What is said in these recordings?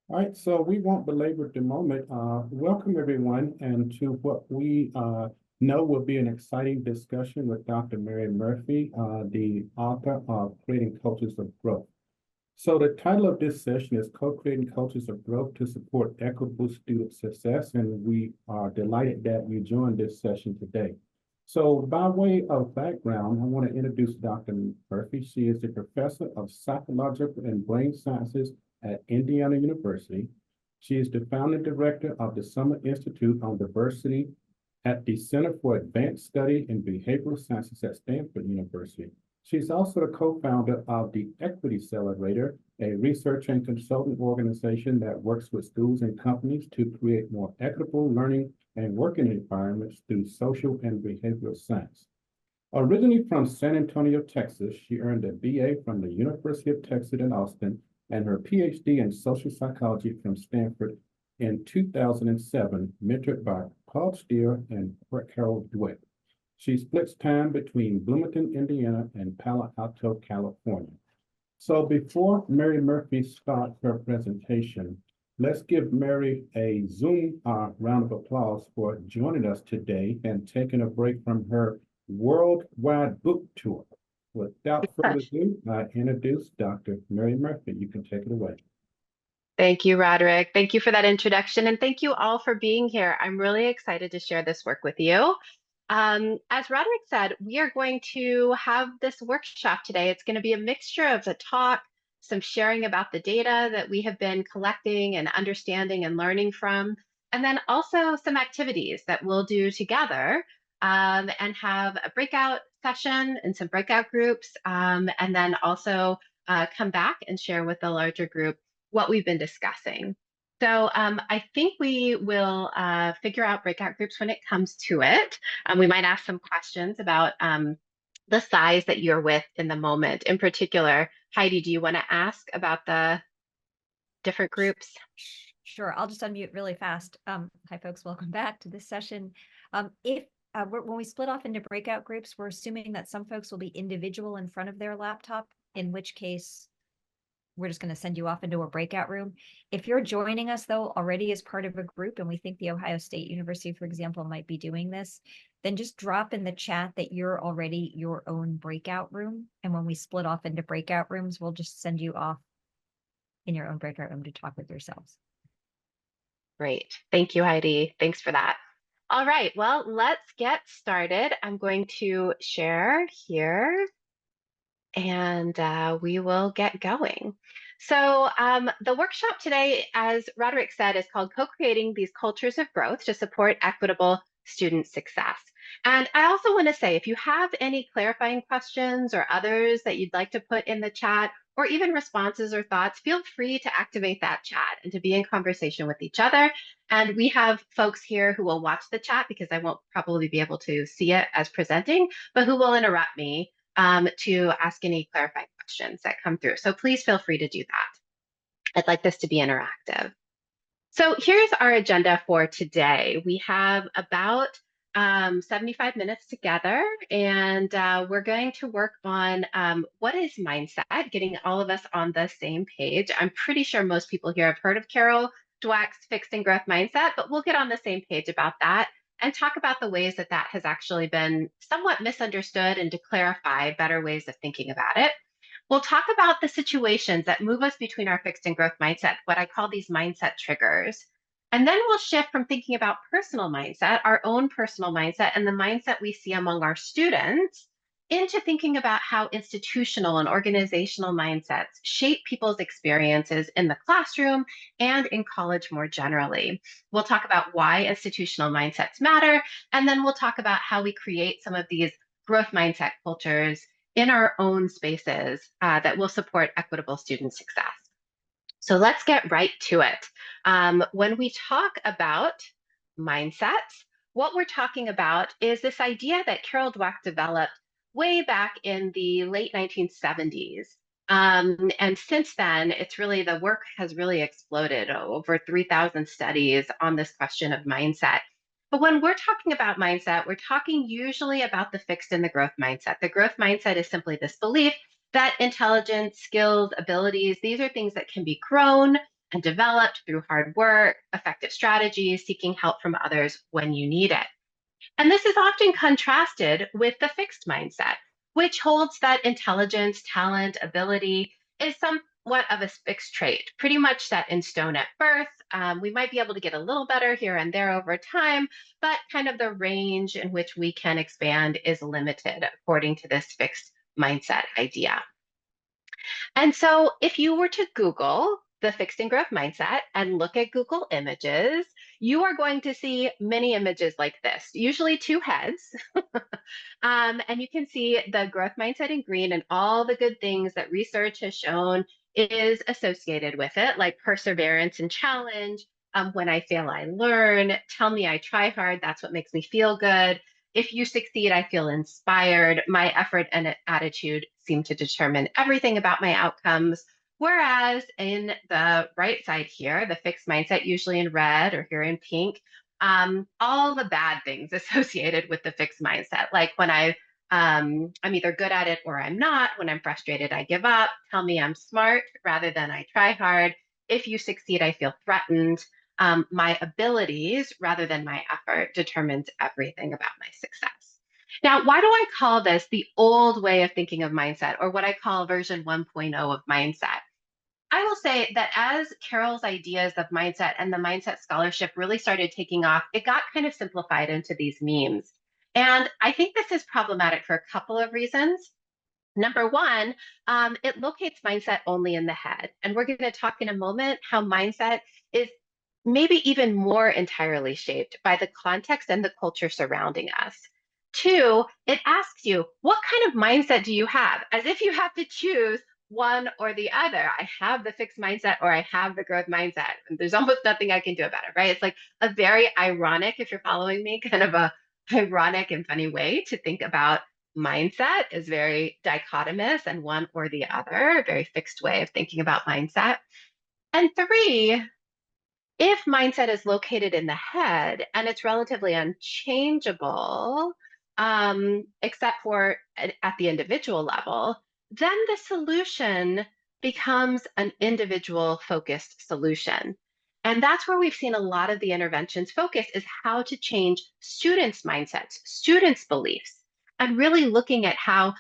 All right, so we won't belabor the moment. Welcome everyone, and to what we know will be an exciting discussion with Dr. Mary Murphy, the author of Creating Cultures of Growth. So the title of this session is Co-Creating Cultures of Growth to Support Equitable Student Success, and we are delighted that you joined this session today. So by way of background, I want to introduce Dr. Murphy. She is a professor of psychological and brain sciences at Indiana University. She is the founding director of the Summer Institute on Diversity at the Center for Advanced Study in Behavioral Sciences at Stanford University. She's also the co-founder of the Equity Accelerator, a research and consulting organization that works with schools and companies to create more equitable learning and working environments through social and behavioral science. Originally from San Antonio, Texas, she earned a BA from the University of Texas in Austin and her PhD in social psychology from Stanford in 2007, mentored by Paul Steer and Carol Dweck. She splits time between Bloomington, Indiana, and Palo Alto, California. So before Mary Murphy starts her presentation, let's give Mary a Zoom round of applause for joining us today and taking a break from her worldwide book tour. Without further ado, I introduce Dr. Mary Murphy. You can take it away. Thank you, Roderick. Thank you for that introduction, and thank you all for being here. I'm really excited to share this work with you. As Roderick said, we are going to have this workshop today. It's going to be a mixture of a talk, some sharing about the data that we have been collecting and understanding and learning from, and then also some activities that we'll do together and have a breakout session and some breakout groups, and then also come back and share with the larger group what we've been discussing. So I think we will figure out breakout groups when it comes to it. We might ask some questions about the size that you're with in the moment. In particular, Heidi, do you want to ask about the different groups? Sure, I'll just unmute really fast. Hi, folks, welcome back to this session. When we split off into breakout groups, we're assuming that some folks will be individual in front of their laptop, in which case we're just going to send you off into a breakout room. If you're joining us, though, already as part of a group, and we think the Ohio State University, for example, might be doing this, then just drop in the chat that you're already your own breakout room. And when we split off into breakout rooms, we'll just send you off in your own breakout room to talk with yourselves. Great. Thank you, Heidi. Thanks for that. All right, well, let's get started. I'm going to share here and we will get going. So the workshop today, as Roderick said, is called Co-Creating These Cultures of Growth to Support Equitable Student Success. And I also want to say, if you have any clarifying questions or others that you'd like to put in the chat, or even responses or thoughts, feel free to activate that chat and to be in conversation with each other. And we have folks here who will watch the chat because I won't probably be able to see it as presenting, but who will interrupt me to ask any clarifying questions that come through. So please feel free to do that. I'd like this to be interactive. So here's our agenda for today. We have about 75 minutes together, and we're going to work on what is mindset, getting all of us on the same page. I'm pretty sure most people here have heard of Carol Dweck's fixed and growth mindset, but we'll get on the same page about that and talk about the ways that that has actually been somewhat misunderstood and to clarify better ways of thinking about it. We'll talk about the situations that move us between our fixed and growth mindset, what I call these mindset triggers. And then we'll shift from thinking about personal mindset, our own personal mindset, and the mindset we see among our students, into thinking about how institutional and organizational mindsets shape people's experiences in the classroom and in college more generally. We'll talk about why institutional mindsets matter, and then we'll talk about how we create some of these growth mindset cultures in our own spaces that will support equitable student success. So let's get right to it. When we talk about mindsets, what we're talking about is this idea that Carol Dweck developed way back in the late 1970s. And since then, the work has really exploded, over 3,000 studies on this question of mindset. But when we're talking about mindset, we're talking usually about the fixed and the growth mindset. The growth mindset is simply this belief that intelligence, skills, abilities, these are things that can be grown and developed through hard work, effective strategies, seeking help from others when you need it. And this is often contrasted with the fixed mindset, which holds that intelligence, talent, ability is somewhat of a fixed trait, pretty much set in stone at birth. We might be able to get a little better here and there over time, but kind of the range in which we can expand is limited according to this fixed mindset idea. And so if you were to Google the fixed and growth mindset and look at Google images, you are going to see many images like this, usually two heads. And you can see the growth mindset in green and all the good things that research has shown is associated with it, like perseverance and challenge. When I fail, I learn. Tell me I try hard. That's what makes me feel good. If you succeed, I feel inspired. My effort and attitude seem to determine everything about my outcomes. Whereas in the right side here, the fixed mindset, usually in red or here in pink, all the bad things associated with the fixed mindset, like when I'm either good at it or I'm not. When I'm frustrated, I give up. Tell me I'm smart rather than I try hard. If you succeed, I feel threatened. My abilities rather than my effort determines everything about my success. Now, why do I call this the old way of thinking of mindset, or what I call version 1.0 of mindset? I will say that as Carol's ideas of mindset and the mindset scholarship really started taking off, it got kind of simplified into these memes. And I think this is problematic for a couple of reasons. Number one, it locates mindset only in the head. And we're going to talk in a moment how mindset is maybe even more entirely shaped by the context and the culture surrounding us. Two, it asks you, what kind of mindset do you have? As if you have to choose one or the other. I have the fixed mindset or I have the growth mindset. And there's almost nothing I can do about it, right? It's like a very ironic, if you're following me, kind of a ironic and funny way to think about mindset is very dichotomous and one or the other, a very fixed way of thinking about mindset. And three, if mindset is located in the head and it's relatively unchangeable, except for at the individual level, then the solution becomes an individual focused solution. And that's where we've seen a lot of the interventions focus is how to change students' mindsets, students' beliefs, and really looking at how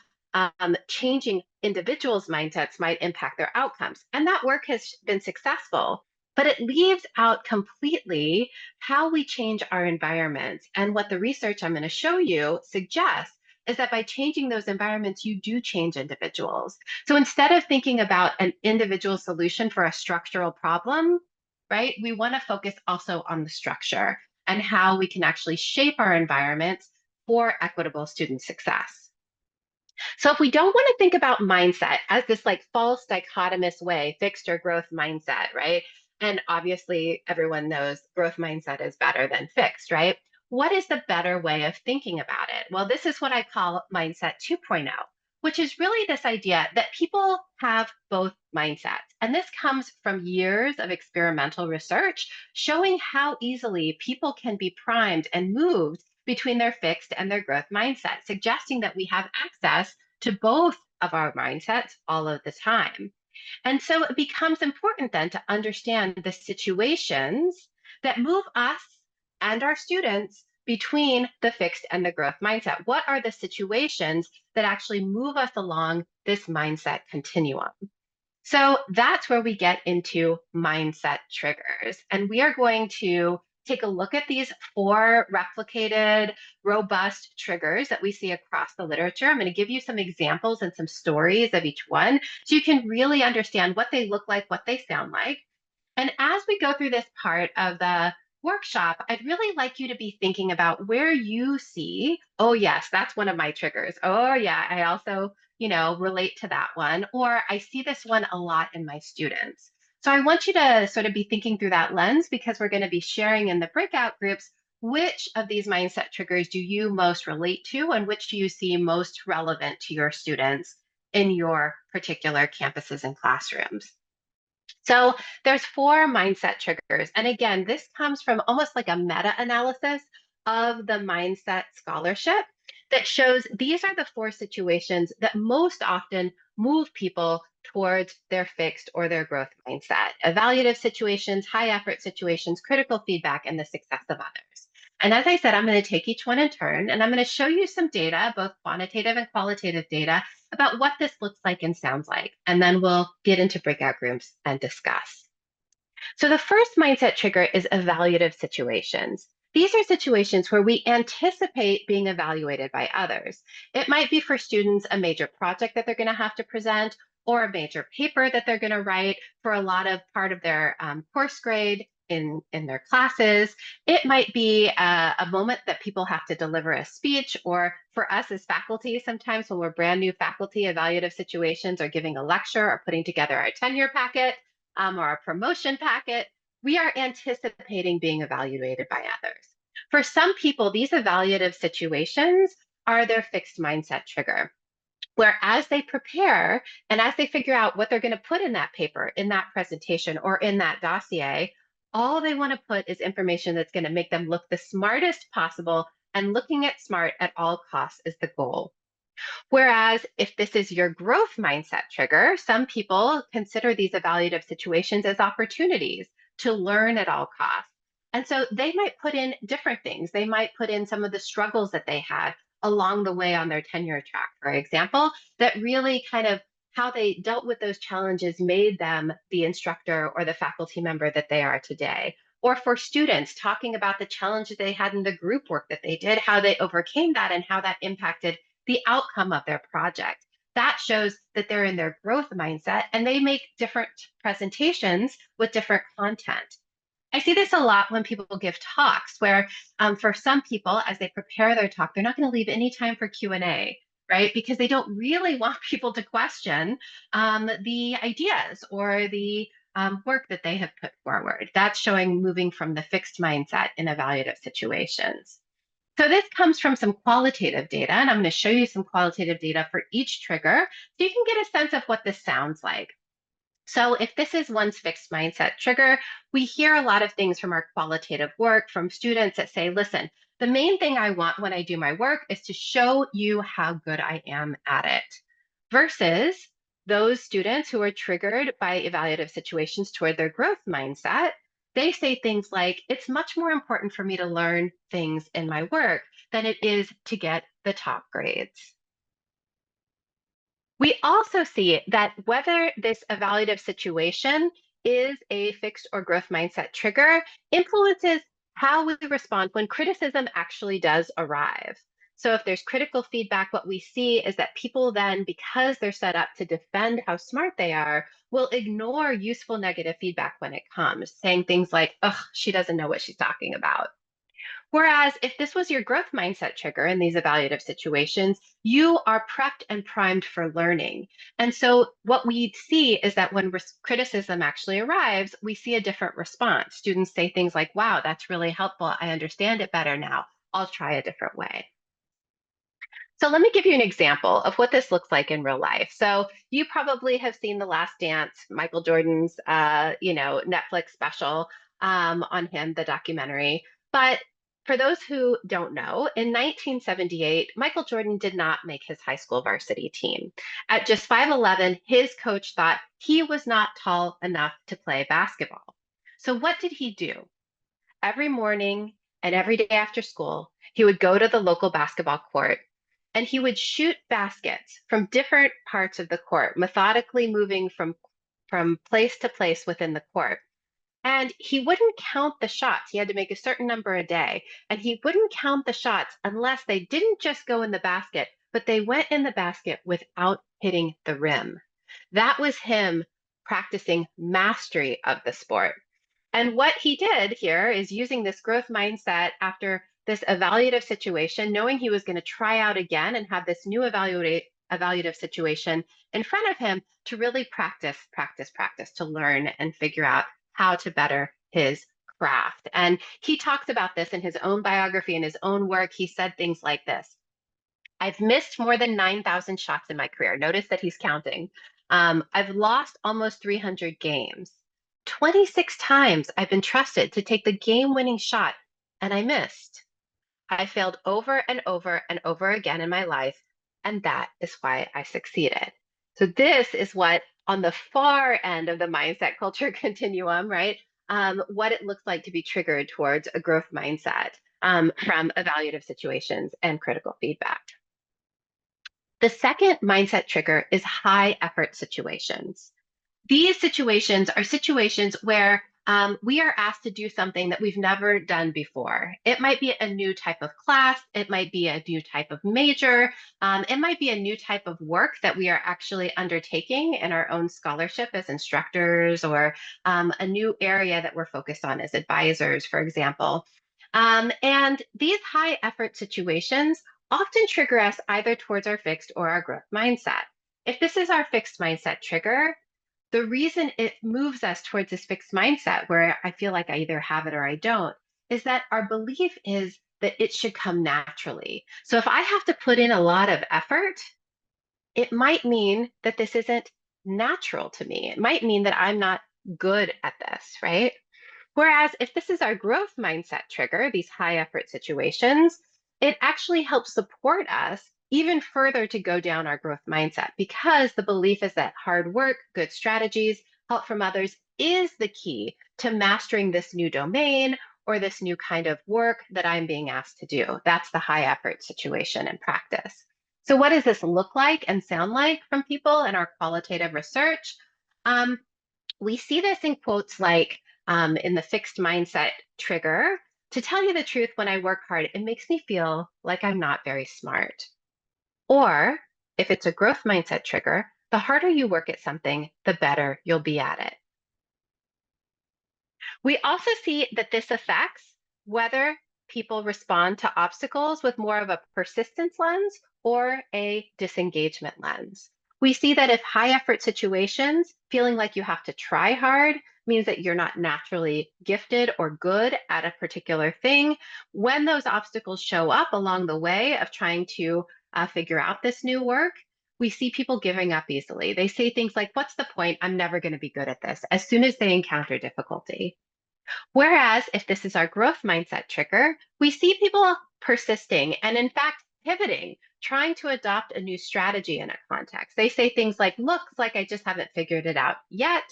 changing individuals' mindsets might impact their outcomes. And that work has been successful, but it leaves out completely how we change our environments. And what the research I'm going to show you suggests is that by changing those environments, you do change individuals. So instead of thinking about an individual solution for a structural problem, right, we want to focus also on the structure and how we can actually shape our environments for equitable student success. So if we don't want to think about mindset as this like false dichotomous way, fixed or growth mindset, right? And obviously everyone knows growth mindset is better than fixed, right? What is the better way of thinking about it? Well, this is what I call mindset 2.0, which is really this idea that people have both mindsets. And this comes from years of experimental research showing how easily people can be primed and moved between their fixed and their growth mindset, suggesting that we have access to both of our mindsets all of the time. And so it becomes important then to understand the situations that move us and our students between the fixed and the growth mindset. What are the situations that actually move us along this mindset continuum? So that's where we get into mindset triggers. And we are going to take a look at these 4 replicated, robust triggers that we see across the literature. I'm going to give you some examples and some stories of each one so you can really understand what they look like, what they sound like. And as we go through this part of the workshop, I'd really like you to be thinking about where you see, oh, yes, that's one of my triggers. Oh, yeah, I also, relate to that one. Or I see this one a lot in my students. So I want you to sort of be thinking through that lens because we're going to be sharing in the breakout groups which of these mindset triggers do you most relate to and which do you see most relevant to your students in your particular campuses and classrooms. So there's 4 mindset triggers. And again, this comes from almost like a meta-analysis of the mindset scholarship that shows these are the 4 situations that most often move people towards their fixed or their growth mindset. Evaluative situations, high effort situations, critical feedback, and the success of others. And as I said, I'm going to take each one in turn, and I'm going to show you some data, both quantitative and qualitative data, about what this looks like and sounds like. And then we'll get into breakout groups and discuss. So the first mindset trigger is evaluative situations. These are situations where we anticipate being evaluated by others. It might be for students a major project that they're going to have to present, or a major paper that they're going to write for a lot of part of their course grade in their classes. It might be a moment that people have to deliver a speech, or for us as faculty, sometimes when we're brand new faculty, evaluative situations are giving a lecture or putting together our tenure packet or a promotion packet. We are anticipating being evaluated by others. For some people, these evaluative situations are their fixed mindset trigger, where as they prepare and as they figure out what they're going to put in that paper, in that presentation, or in that dossier, all they want to put is information that's going to make them look the smartest possible, and looking at smart at all costs is the goal. Whereas if this is your growth mindset trigger, some people consider these evaluative situations as opportunities to learn at all costs. And so they might put in different things. They might put in some of the struggles that they had along the way on their tenure track, for example, that really kind of how they dealt with those challenges made them the instructor or the faculty member that they are today. Or for students, talking about the challenges they had in the group work that they did, how they overcame that, and how that impacted the outcome of their project. That shows that they're in their growth mindset, and they make different presentations with different content. I see this a lot when people give talks where for some people, as they prepare their talk, they're not going to leave any time for Q&A, right? Because they don't really want people to question the ideas or the work that they have put forward. That's showing moving from the fixed mindset in evaluative situations. So this comes from some qualitative data, and I'm going to show you some qualitative data for each trigger so you can get a sense of what this sounds like. So if this is one's fixed mindset trigger, we hear a lot of things from our qualitative work from students that say, listen, the main thing I want when I do my work is to show you how good I am at it. Versus those students who are triggered by evaluative situations toward their growth mindset, they say things like, it's much more important for me to learn things in my work than it is to get the top grades. We also see that whether this evaluative situation is a fixed or growth mindset trigger influences how we respond when criticism actually does arrive. So if there's critical feedback, what we see is that people then, because they're set up to defend how smart they are, will ignore useful negative feedback when it comes, saying things like, ugh, she doesn't know what she's talking about. Whereas if this was your growth mindset trigger in these evaluative situations, you are prepped and primed for learning. And so what we see is that when criticism actually arrives, we see a different response. Students say things like, wow, that's really helpful. I understand it better now. I'll try a different way. So let me give you an example of what this looks like in real life. So you probably have seen The Last Dance, Michael Jordan's, Netflix special on him, the documentary. But for those who don't know, in 1978, Michael Jordan did not make his high school varsity team. At just 5'11", his coach thought he was not tall enough to play basketball. So what did he do? Every morning and every day after school, he would go to the local basketball court and he would shoot baskets from different parts of the court, methodically moving from place to place within the court. And he wouldn't count the shots. He had to make a certain number a day. And he wouldn't count the shots unless they didn't just go in the basket, but they went in the basket without hitting the rim. That was him practicing mastery of the sport. And what he did here is using this growth mindset after this evaluative situation, knowing he was going to try out again and have this new evaluative situation in front of him to really practice, to learn and figure out how to better his craft. And he talks about this in his own biography, in his own work. He said things like this: I've missed more than 9,000 shots in my career. Notice that he's counting. I've lost almost 300 games. 26 times I've been trusted to take the game-winning shot, and I missed. I failed over and over and over again in my life, and that is why I succeeded. So this is what on the far end of the mindset culture continuum, right? What it looks like to be triggered towards a growth mindset from evaluative situations and critical feedback. The second mindset trigger is high effort situations. These situations are situations where we are asked to do something that we've never done before. It might be a new type of class, it might be a new type of major, it might be a new type of work that we are actually undertaking in our own scholarship as instructors, or a new area that we're focused on as advisors, for example. And these high effort situations often trigger us either towards our fixed or our growth mindset. If this is our fixed mindset trigger, the reason it moves us towards this fixed mindset where I feel like I either have it or I don't is that our belief is that it should come naturally. So if I have to put in a lot of effort, it might mean that this isn't natural to me. It might mean that I'm not good at this, right? Whereas if this is our growth mindset trigger, these high effort situations, it actually helps support us even further to go down our growth mindset, because the belief is that hard work, good strategies, help from others is the key to mastering this new domain or this new kind of work that I'm being asked to do. That's the high effort situation in practice. So what does this look like and sound like from people in our qualitative research? We see this in quotes like, in the fixed mindset trigger, to tell you the truth, when I work hard, it makes me feel like I'm not very smart. Or if it's a growth mindset trigger, the harder you work at something, the better you'll be at it. We also see that this affects whether people respond to obstacles with more of a persistence lens or a disengagement lens. We see that if high effort situations, feeling like you have to try hard, means that you're not naturally gifted or good at a particular thing, when those obstacles show up along the way of trying to figure out this new work, we see people giving up easily. They say things like, "What's the point? I'm never going to be good at this," as soon as they encounter difficulty. Whereas if this is our growth mindset trigger, we see people persisting and, in fact, pivoting, trying to adopt a new strategy in a context. They say things like, "Looks like I just haven't figured it out yet.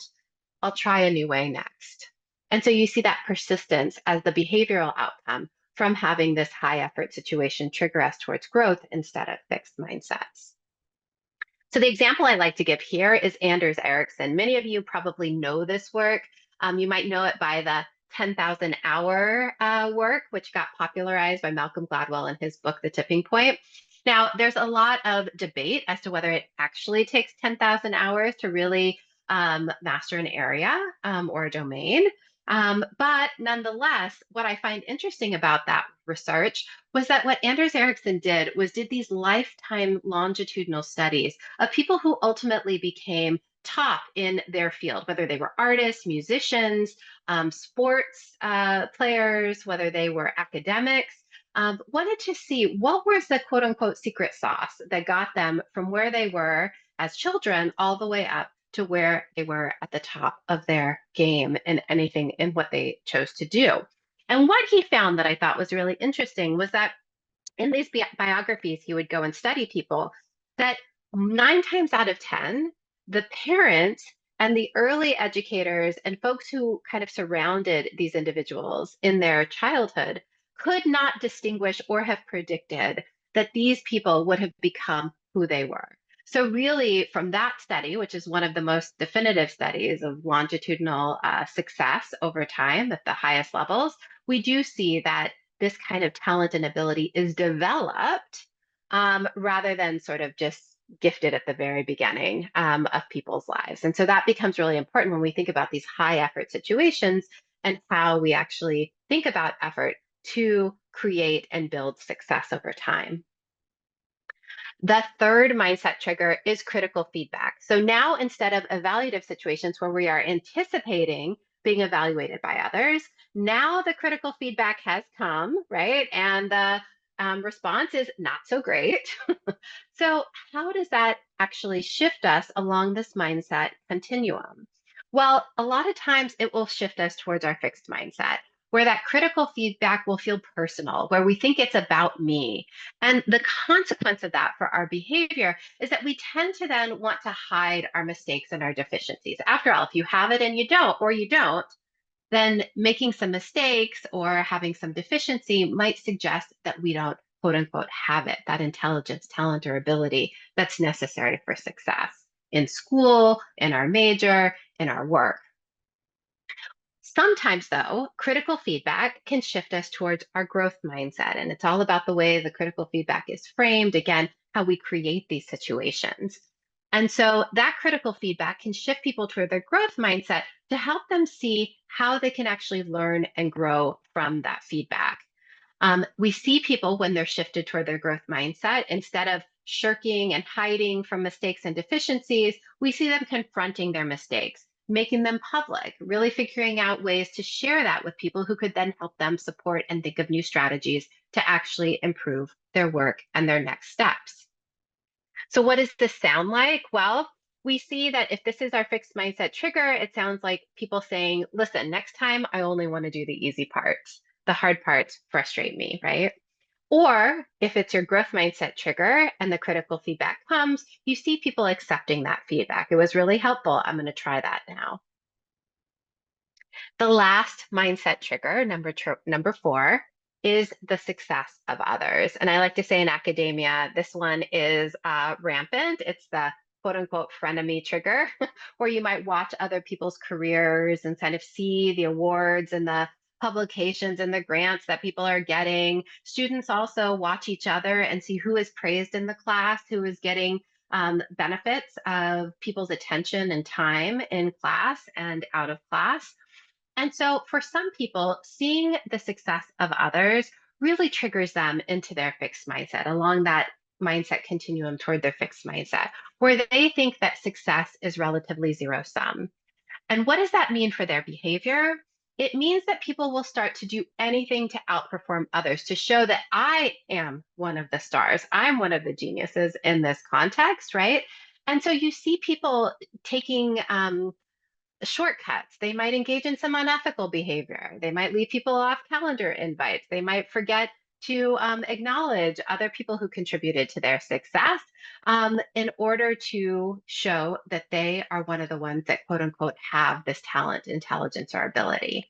I'll try a new way next." And so you see that persistence as the behavioral outcome from having this high effort situation trigger us towards growth instead of fixed mindsets. So the example I like to give here is Anders Ericsson. Many of you probably know this work. You might know it by the 10,000 hour work, which got popularized by Malcolm Gladwell in his book, The Tipping Point. Now, there's a lot of debate as to whether it actually takes 10,000 hours to really master an area or a domain. But nonetheless, what I find interesting about that research was that what Anders Ericsson did these lifetime longitudinal studies of people who ultimately became top in their field, whether they were artists, musicians, sports players, whether they were academics, wanted to see what was the quote unquote secret sauce that got them from where they were as children all the way up to where they were at the top of their game in anything in what they chose to do. And what he found that I thought was really interesting was that in these biographies, he would go and study people, that 9 times out of 10, the parents and the early educators and folks who kind of surrounded these individuals in their childhood could not distinguish or have predicted that these people would have become who they were. So really, from that study, which is one of the most definitive studies of longitudinal success over time at the highest levels, we do see that this kind of talent and ability is developed rather than sort of just gifted at the very beginning of people's lives. And so that becomes really important when we think about these high effort situations and how we actually think about effort to create and build success over time. The third mindset trigger is critical feedback. So now, instead of evaluative situations where we are anticipating being evaluated by others, now the critical feedback has come, right? And the response is not so great. So how does that actually shift us along this mindset continuum? Well, a lot of times it will shift us towards our fixed mindset, where that critical feedback will feel personal, where we think it's about me. And the consequence of that for our behavior is that we tend to then want to hide our mistakes and our deficiencies. After all, if you have it and you don't, or you don't, then making some mistakes or having some deficiency might suggest that we don't, quote unquote, have it, that intelligence, talent, or ability that's necessary for success in school, in our major, in our work. Sometimes, though, critical feedback can shift us towards our growth mindset. And it's all about the way the critical feedback is framed, again, how we create these situations. And so that critical feedback can shift people toward their growth mindset to help them see how they can actually learn and grow from that feedback. We see people when they're shifted toward their growth mindset, instead of shirking and hiding from mistakes and deficiencies, we see them confronting their mistakes, making them public, really figuring out ways to share that with people who could then help them support and think of new strategies to actually improve their work and their next steps. So what does this sound like? Well, we see that if this is our fixed mindset trigger, it sounds like people saying, listen, next time I only want to do the easy parts. The hard parts frustrate me, right? Or if it's your growth mindset trigger and the critical feedback comes, you see people accepting that feedback. It was really helpful. I'm going to try that now. The last mindset trigger, number 4, is the success of others. And I like to say in academia, this one is rampant. It's the quote unquote frenemy trigger, where you might watch other people's careers and kind of see the awards and the publications and the grants that people are getting. Students also watch each other and see who is praised in the class, who is getting benefits of people's attention and time in class and out of class. And so for some people, seeing the success of others really triggers them into their fixed mindset, along that mindset continuum toward their fixed mindset, where they think that success is relatively zero sum. And what does that mean for their behavior? It means that people will start to do anything to outperform others, to show that I am one of the stars. I'm one of the geniuses in this context, right? And so you see people taking shortcuts. They might engage in some unethical behavior. They might leave people off calendar invites. They might forget to acknowledge other people who contributed to their success in order to show that they are one of the ones that, quote unquote, have this talent, intelligence, or ability.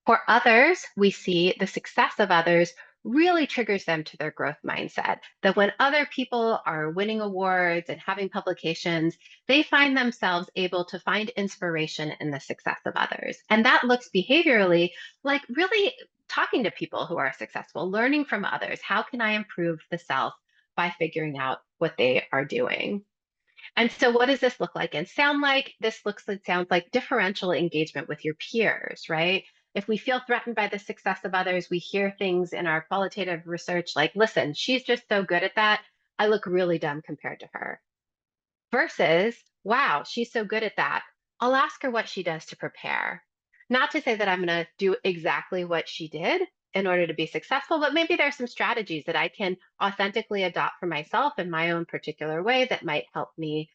For others, we see the success of others really triggers them to their growth mindset. That when other people are winning awards and having publications, they find themselves able to find inspiration in the success of others. And that looks behaviorally like really talking to people who are successful, learning from others. How can I improve the self by figuring out what they are doing? And so what does this look like and sound like? This looks and sounds like differential engagement with your peers, right? If we feel threatened by the success of others, we hear things in our qualitative research like, listen, she's just so good at that. I look really dumb compared to her. Versus, wow, she's so good at that. I'll ask her what she does to prepare. Not to say that I'm going to do exactly what she did in order to be successful, but maybe there's some strategies that I can authentically adopt for myself in my own particular way that might help me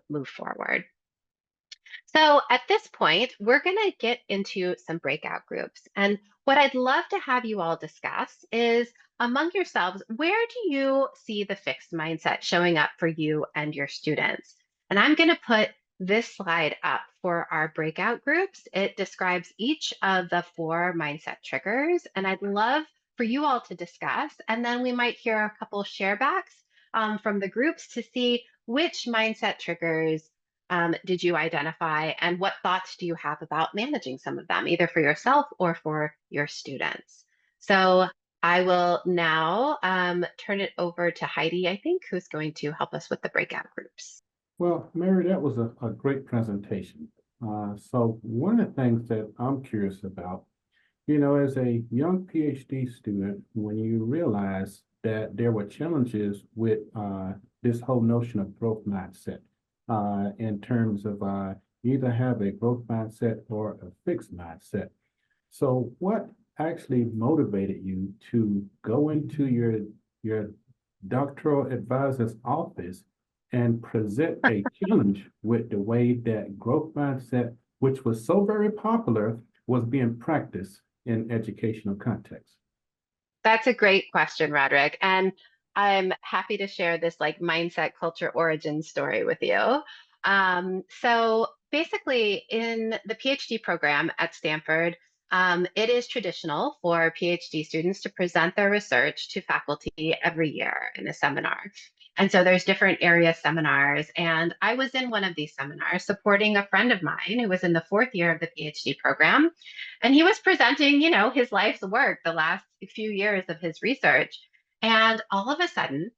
move forward. So at this point, we're going to get into some breakout groups. And what I'd love to have you all discuss is among yourselves, where do you see the fixed mindset showing up for you and your students? And I'm going to put this slide up for our breakout groups. It describes each of the 4 mindset triggers. And I'd love for you all to discuss. And then we might hear a couple of sharebacks from the groups to see which mindset triggers did you identify, and what thoughts do you have about managing some of them, either for yourself or for your students? So I will now turn it over to Heidi, I think, who's going to help us with the breakout groups. Well, Mary, that was a great presentation. So one of the things that I'm curious about, as a young PhD student, when you realize that there were challenges with this whole notion of growth mindset, in terms of either have a growth mindset or a fixed mindset. So what actually motivated you to go into your doctoral advisor's office and present a challenge with the way that growth mindset, which was so very popular, was being practiced in educational context? That's a great question, Roderick. And I'm happy to share this like mindset culture origin story with you. So basically, in the PhD program at Stanford, it is traditional for PhD students to present their research to faculty every year in a seminar. And so there's different area seminars. And I was in one of these seminars supporting a friend of mine who was in the fourth year of the PhD program. And he was presenting, his life's work, the last few years of his research. And all of a sudden,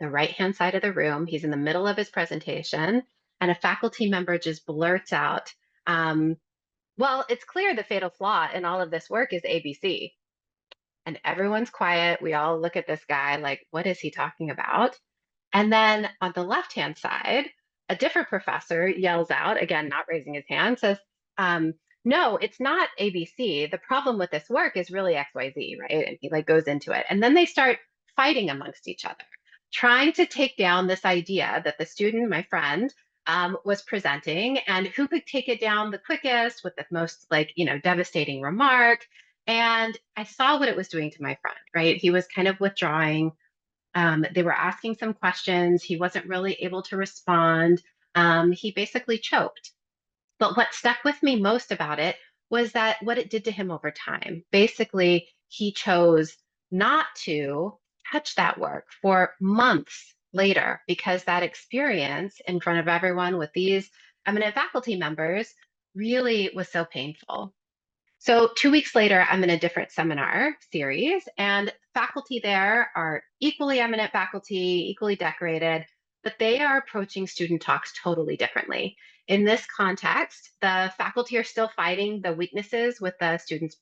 the right-hand side of the room, he's in the middle of his presentation, and a faculty member just blurts out, well, it's clear the fatal flaw in all of this work is ABC. And everyone's quiet. We all look at this guy like, what is he talking about? And then on the left-hand side, a different professor yells out, again, not raising his hand, says, um, no, it's not ABC. The problem with this work is really XYZ, right? And he like goes into it. And then they start fighting amongst each other, trying to take down this idea that the student, my friend, was presenting and who could take it down the quickest with the most devastating remark. And I saw what it was doing to my friend, right? He was kind of withdrawing. They were asking some questions. He wasn't really able to respond. He basically choked. But what stuck with me most about it was that what it did to him over time. Basically, he chose not to touch that work for months later because that experience in front of everyone with these eminent faculty members really was so painful. So 2 weeks later, I'm in a different seminar series, and faculty there are equally eminent faculty, equally decorated, but they are approaching student talks totally differently. In this context, the faculty are still fighting the weaknesses with the students'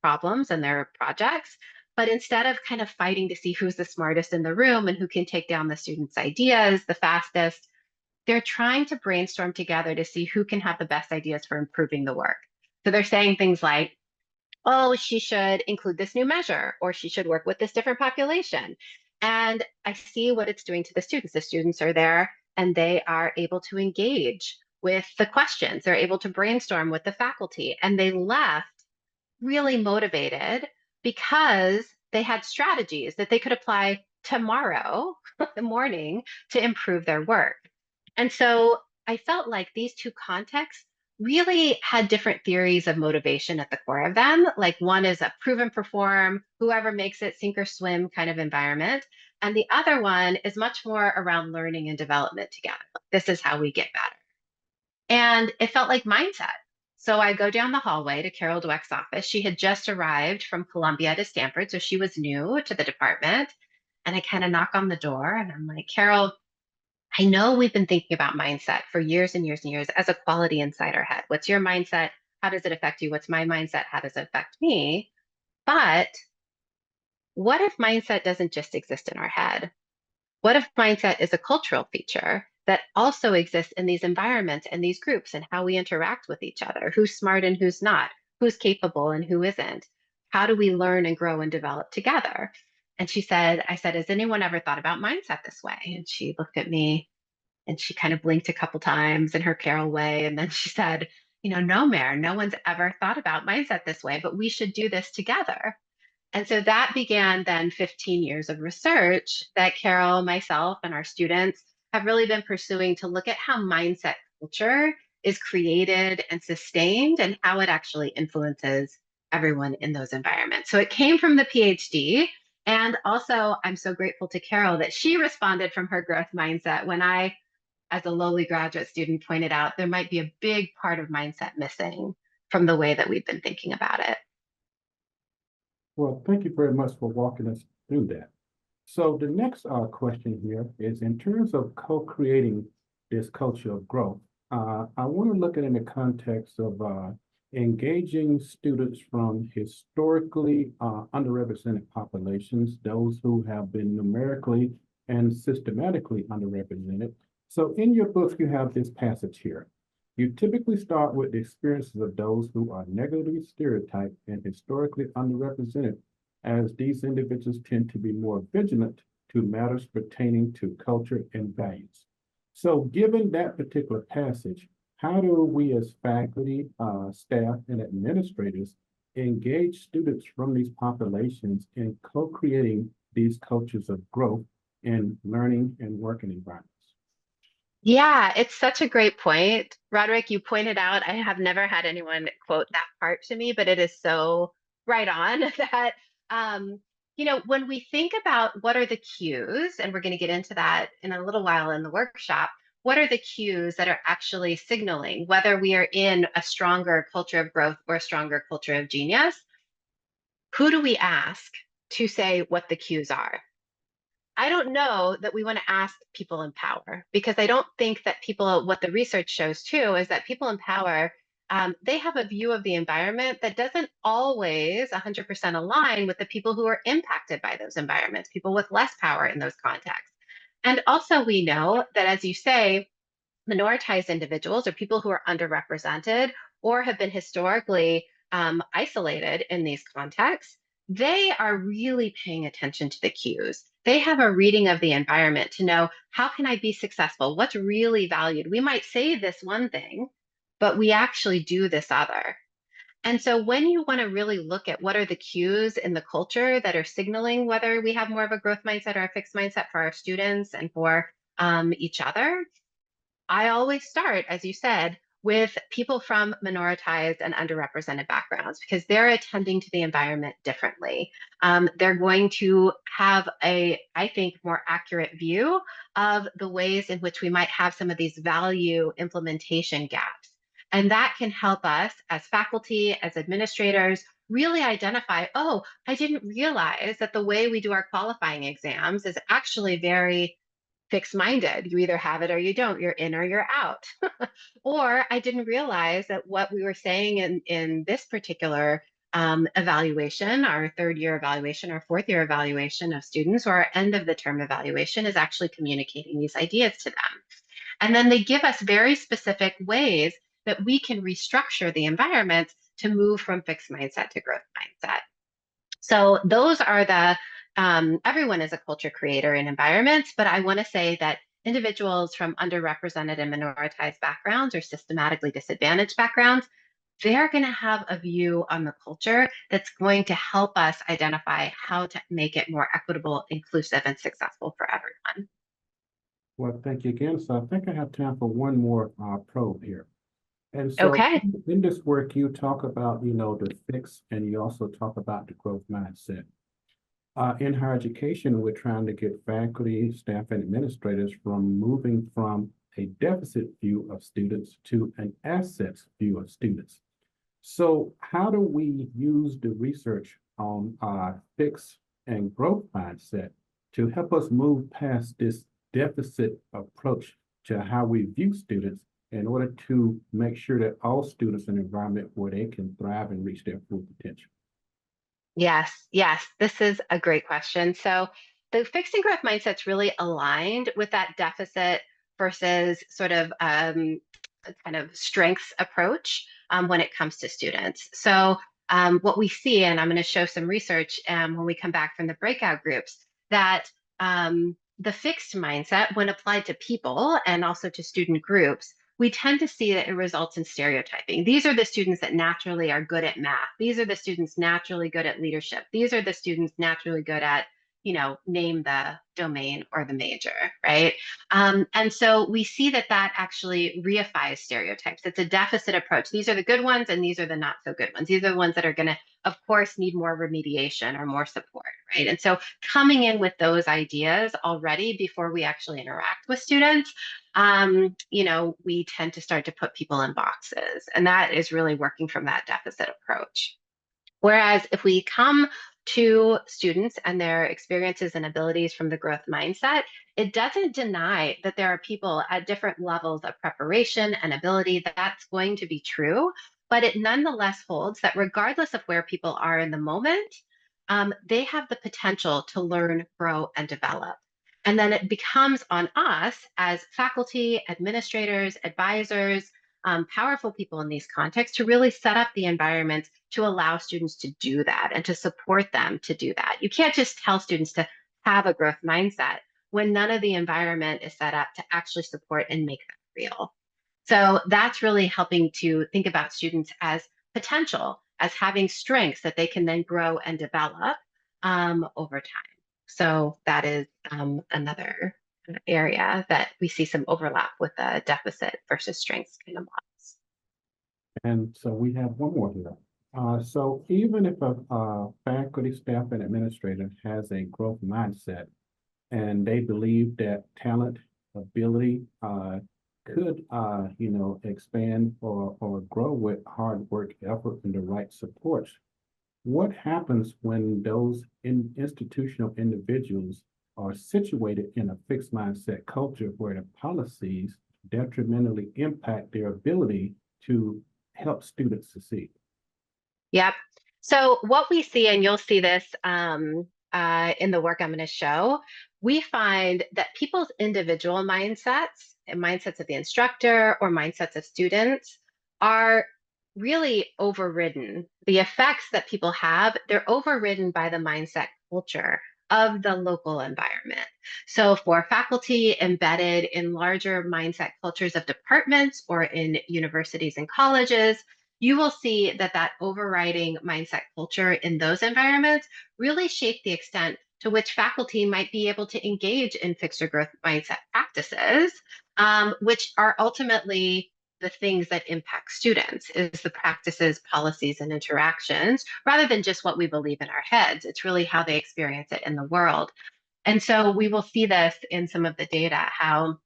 problems and their projects, but instead of kind of fighting to see who's the smartest in the room and who can take down the students' ideas the fastest, they're trying to brainstorm together to see who can have the best ideas for improving the work. So they're saying things like, oh, she should include this new measure, or she should work with this different population. And I see what it's doing to the students. The students are there and they are able to engage with the questions. They're able to brainstorm with the faculty. And they left really motivated because they had strategies that they could apply tomorrow, the morning, to improve their work. And so I felt like these two contexts really had different theories of motivation at the core of them. Like one is a prove and perform, whoever makes it sink or swim kind of environment. And the other one is much more around learning and development together. This is how we get better. And it felt like mindset. So I go down the hallway to Carol Dweck's office. She had just arrived from Columbia to Stanford, so she was new to the department. And I kind of knock on the door and I'm like, Carol, I know we've been thinking about mindset for years and years and years as a quality inside our head. What's your mindset? How does it affect you? What's my mindset? How does it affect me? But what if mindset doesn't just exist in our head? What if mindset is a cultural feature that also exists in these environments and these groups and how we interact with each other? Who's smart and who's not? Who's capable and who isn't? How do we learn and grow and develop together? And I said, has anyone ever thought about mindset this way? And she looked at me and she kind of blinked a couple times in her Carol way. And then she said, no, Mare, no one's ever thought about mindset this way, but we should do this together. And so that began then 15 years of research that Carol, myself, and our students have really been pursuing to look at how mindset culture is created and sustained and how it actually influences everyone in those environments. So it came from the PhD. And also, I'm so grateful to Carol that she responded from her growth mindset when I, as a lowly graduate student, pointed out there might be a big part of mindset missing from the way that we've been thinking about it. Well, thank you very much for walking us through that. So the next question here is in terms of co-creating this culture of growth, I want to look at it in the context of engaging students from historically underrepresented populations, those who have been numerically and systematically underrepresented. So in your book, you have this passage here. You typically start with the experiences of those who are negatively stereotyped and historically underrepresented, as these individuals tend to be more vigilant to matters pertaining to culture and values. So given that particular passage, how do we as faculty, staff, and administrators engage students from these populations in co-creating these cultures of growth in learning and working environments? Yeah, it's such a great point. Roderick, you pointed out, I have never had anyone quote that part to me, but it is so right on that, um, when we think about what are the cues, and we're going to get into that in a little while in the workshop, what are the cues that are actually signaling whether we are in a stronger culture of growth or a stronger culture of genius? Who do we ask to say what the cues are? I don't know that we want to ask people in power because I don't think that people, what the research shows too, is that people in power, they have a view of the environment that doesn't always 100% align with the people who are impacted by those environments, people with less power in those contexts. And also, we know that, as you say, minoritized individuals or people who are underrepresented or have been historically isolated in these contexts, they are really paying attention to the cues. They have a reading of the environment to know how can I be successful? What's really valued? We might say this one thing, but we actually do this other. And so when you want to really look at what are the cues in the culture that are signaling whether we have more of a growth mindset or a fixed mindset for our students and for each other, I always start, as you said, with people from minoritized and underrepresented backgrounds because they're attending to the environment differently. They're going to have I think, more accurate view of the ways in which we might have some of these value implementation gaps. And that can help us as faculty, as administrators, really identify, oh, I didn't realize that the way we do our qualifying exams is actually very fixed minded. You either have it or you don't, you're in or you're out. Or I didn't realize that what we were saying in this particular evaluation, our third year evaluation, our fourth year evaluation of students, or our end of the term evaluation is actually communicating these ideas to them. And then they give us very specific ways that we can restructure the environment to move from fixed mindset to growth mindset. So those are everyone is a culture creator in environments, but I want to say that individuals from underrepresented and minoritized backgrounds or systematically disadvantaged backgrounds, they're going to have a view on the culture that's going to help us identify how to make it more equitable, inclusive, and successful for everyone. Well, thank you again. So I think I have time for one more probe here. And so Okay. in this work, you talk about, the fix, and you also talk about the growth mindset. In higher education, we're trying to get faculty, staff, and administrators from moving from a deficit view of students to an assets view of students. So how do we use the research on fix and growth mindset to help us move past this deficit approach to how we view students in order to make sure that all students in an environment where they can thrive and reach their full potential? Yes, yes, this is a great question. So the fixed and growth mindset's really aligned with that deficit versus sort of a kind of strengths approach when it comes to students. So what we see, and I'm going to show some research when we come back from the breakout groups, that the fixed mindset, when applied to people and also to student groups, we tend to see that it results in stereotyping. These are the students that naturally are good at math. These are the students naturally good at leadership. These are the students naturally good at, name the domain or the major, right? And so we see that actually reifies stereotypes. It's a deficit approach. These are the good ones and these are the not so good ones. These are the ones that are going to, of course, need more remediation or more support, right? And so coming in with those ideas already before we actually interact with students, we tend to start to put people in boxes. And that is really working from that deficit approach. Whereas if we come to students and their experiences and abilities from the growth mindset, it doesn't deny that there are people at different levels of preparation and ability. That's going to be true, but it nonetheless holds that regardless of where people are in the moment, they have the potential to learn, grow, and develop. And then it becomes on us as faculty, administrators, advisors, powerful people in these contexts to really set up the environment to allow students to do that and to support them to do that. You can't just tell students to have a growth mindset when none of the environment is set up to actually support and make that real. So that's really helping to think about students as potential as having strengths that they can then grow and develop over time. So that is another area that we see some overlap with the deficit versus strengths kind of models. And so we have one more here. So even if a faculty, staff, and administrator has a growth mindset and they believe that talent, ability could, expand or grow with hard work, effort, and the right supports, what happens when those institutional individuals are situated in a fixed mindset culture where the policies detrimentally impact their ability to help students succeed? Yep. So what we see, and you'll see this in the work I'm going to show, we find that people's individual mindsets and mindsets of the instructor or mindsets of students are really overridden. The effects that people have, they're overridden by the mindset culture of the local environment. So for faculty embedded in larger mindset cultures of departments or in universities and colleges, you will see that that overriding mindset culture in those environments really shape the extent to which faculty might be able to engage in fixed or growth mindset practices, which are ultimately the things that impact students, is the practices, policies, and interactions, rather than just what we believe in our heads. It's really how they experience it in the world. And so we will see this in some of the data, how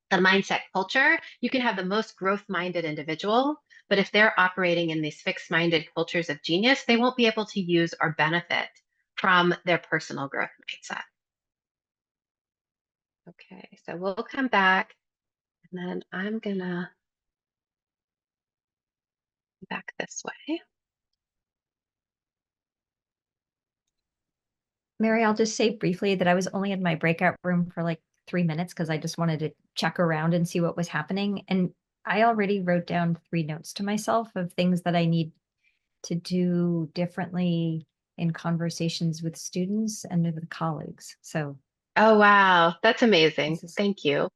the mindset culture, you can have the most growth-minded individual, but if they're operating in these fixed-minded cultures of genius, they won't be able to use or benefit from their personal growth mindset. Okay, so we'll come back, and then I'm gonna back this way. Mary, I'll just say briefly that I was only in my breakout room for like 3 minutes because I just wanted to check around and see what was happening. And I already wrote down 3 notes to myself of things that I need to do differently in conversations with students and with colleagues. So Oh, wow, that's amazing. this is Thank you.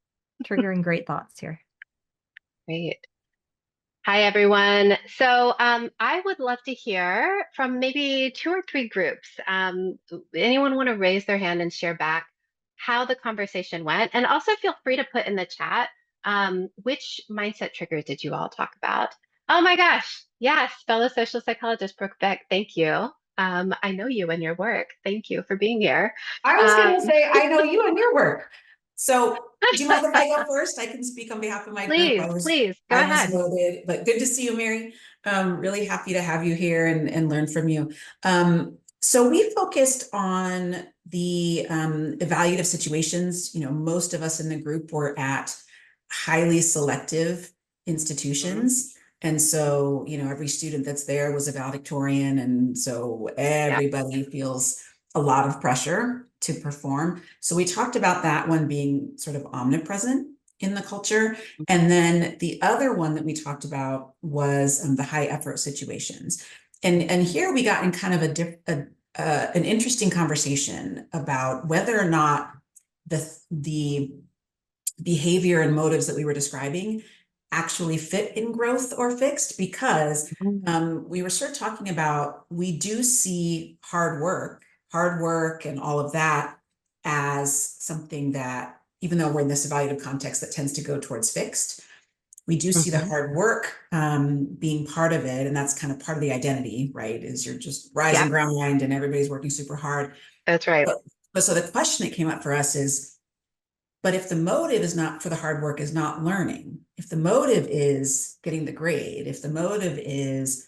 triggering great thoughts here. Great. Hi, everyone. So I would love to hear from maybe 2 or 3 groups. Anyone want to raise their hand and share back how the conversation went? And also feel free to put in the chat, which mindset triggers did you all talk about? Oh my gosh, yes, fellow social psychologist Brooke Beck, thank you. I know you and your work. Thank you for being here. I was going to say, I know you and your work. So do you mind if I go first? I can speak on behalf of my group. Please, go I ahead. was voted, but good to see you, Mary. Really happy to have you here and learn from you. So we focused on the evaluative situations. You know, most of us in the group were at highly selective institutions. And so, you know, every student that's there was a valedictorian. And so everybody feels a lot of pressure to perform. So we talked about that one being sort of omnipresent in the culture. And then the other one that we talked about was the high effort situations. And here we got in kind of an interesting conversation about whether or not the behavior and motives that we were describing actually fit in growth or fixed, because we were sort of talking about, we do see hard work and all of that as something that, even though we're in this evaluative context that tends to go towards fixed, we do see the hard work being part of it. And that's kind of part of the identity, right? Is you're just rise and grind and everybody's working super hard. That's right. But so the question that came up for us is, but if the motive is not for the hard work is not learning, if the motive is getting the grade, if the motive is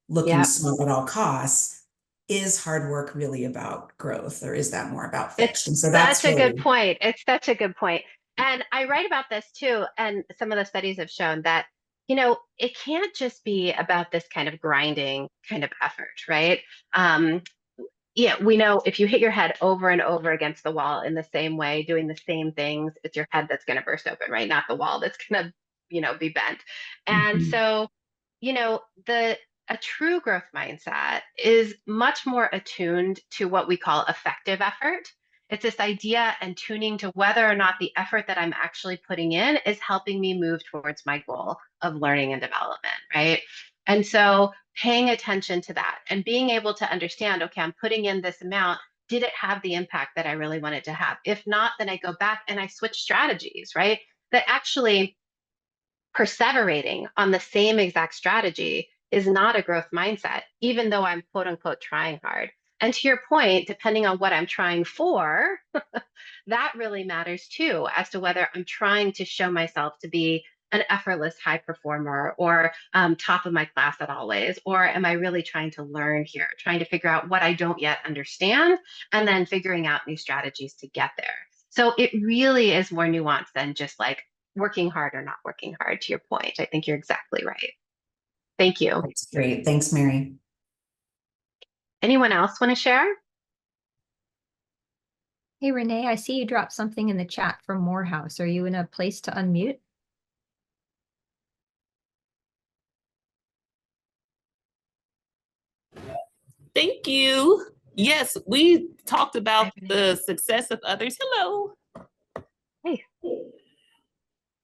looking smart at all costs, is hard work really about growth, or is that more about fixed? And so that's such a good point. It's such a good point. And I write about this too. And some of the studies have shown that, you know, it can't just be about this kind of grinding kind of effort, right? Yeah, we know if you hit your head over and over against the wall in the same way, doing the same things, it's your head that's going to burst open, right? Not the wall that's going to, you know, be bent. And so, you know, a true growth mindset is much more attuned to what we call effective effort. It's this idea and tuning to whether or not the effort that I'm actually putting in is helping me move towards my goal of learning and development, right? And so paying attention to that and being able to understand, okay, I'm putting in this amount. Did it have the impact that I really wanted to have? If not, then I go back and I switch strategies, right? That actually perseverating on the same exact strategy is not a growth mindset, even though I'm quote unquote trying hard. And to your point, depending on what I'm trying for, that really matters too, as to whether I'm trying to show myself to be an effortless high performer or top of my class at always, or am I really trying to learn here, trying to figure out what I don't yet understand, and then figuring out new strategies to get there. So it really is more nuanced than just like working hard or not working hard, to your point. I think you're exactly right. Thank you. That's great. Thanks, Mary. Anyone else want to share? Hey, Renee, I see you dropped something in the chat from Morehouse. Are you in a place to unmute? Thank you. Yes, we talked about Hi, Renee. the success of others. Hello. Hey.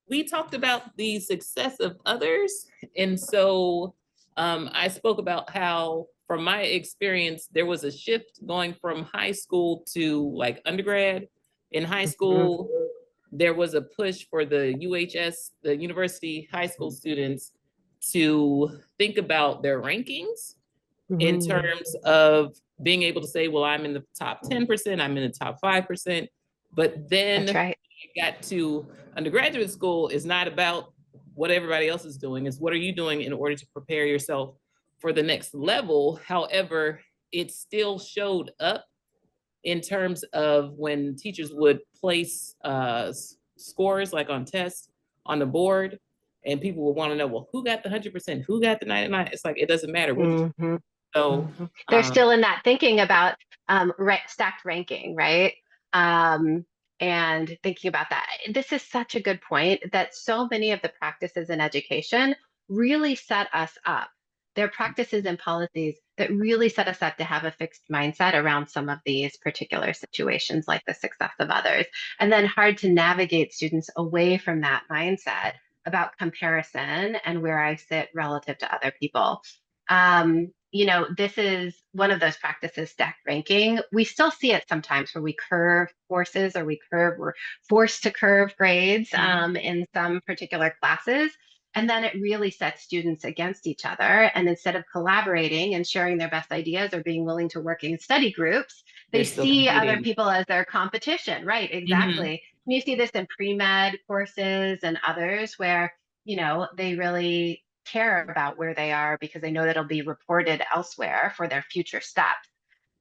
We talked about the success of others. And so I spoke about how, from my experience, there was a shift going from high school to like undergrad. In high school, there was a push for the UHS, the university high school students, to think about their rankings in terms of being able to say, well, I'm in the top 10%, I'm in the top 5%. But then That's right. it got to undergraduate school is not about what everybody else is doing, it's what are you doing in order to prepare yourself for the next level. However, it still showed up in terms of when teachers would place scores like on tests on the board, and people would want to know, well, who got the 100%, who got the 99? It's like, it doesn't matter. What did you So they're still in that thinking about stacked ranking, right? And thinking about that. This is such a good point that so many of the practices in education really set us up. They're practices and policies that really set us up to have a fixed mindset around some of these particular situations, like the success of others. And then hard to navigate students away from that mindset about comparison and where I sit relative to other people. This is one of those practices, stacked ranking. We still see it sometimes where we curve courses or we're forced to curve grades in some particular classes. And then it really sets students against each other. And instead of collaborating and sharing their best ideas or being willing to work in study groups, they see other people as their competition. Right, exactly. And you see this in pre-med courses and others where, they really care about where they are because they know that it'll be reported elsewhere for their future steps.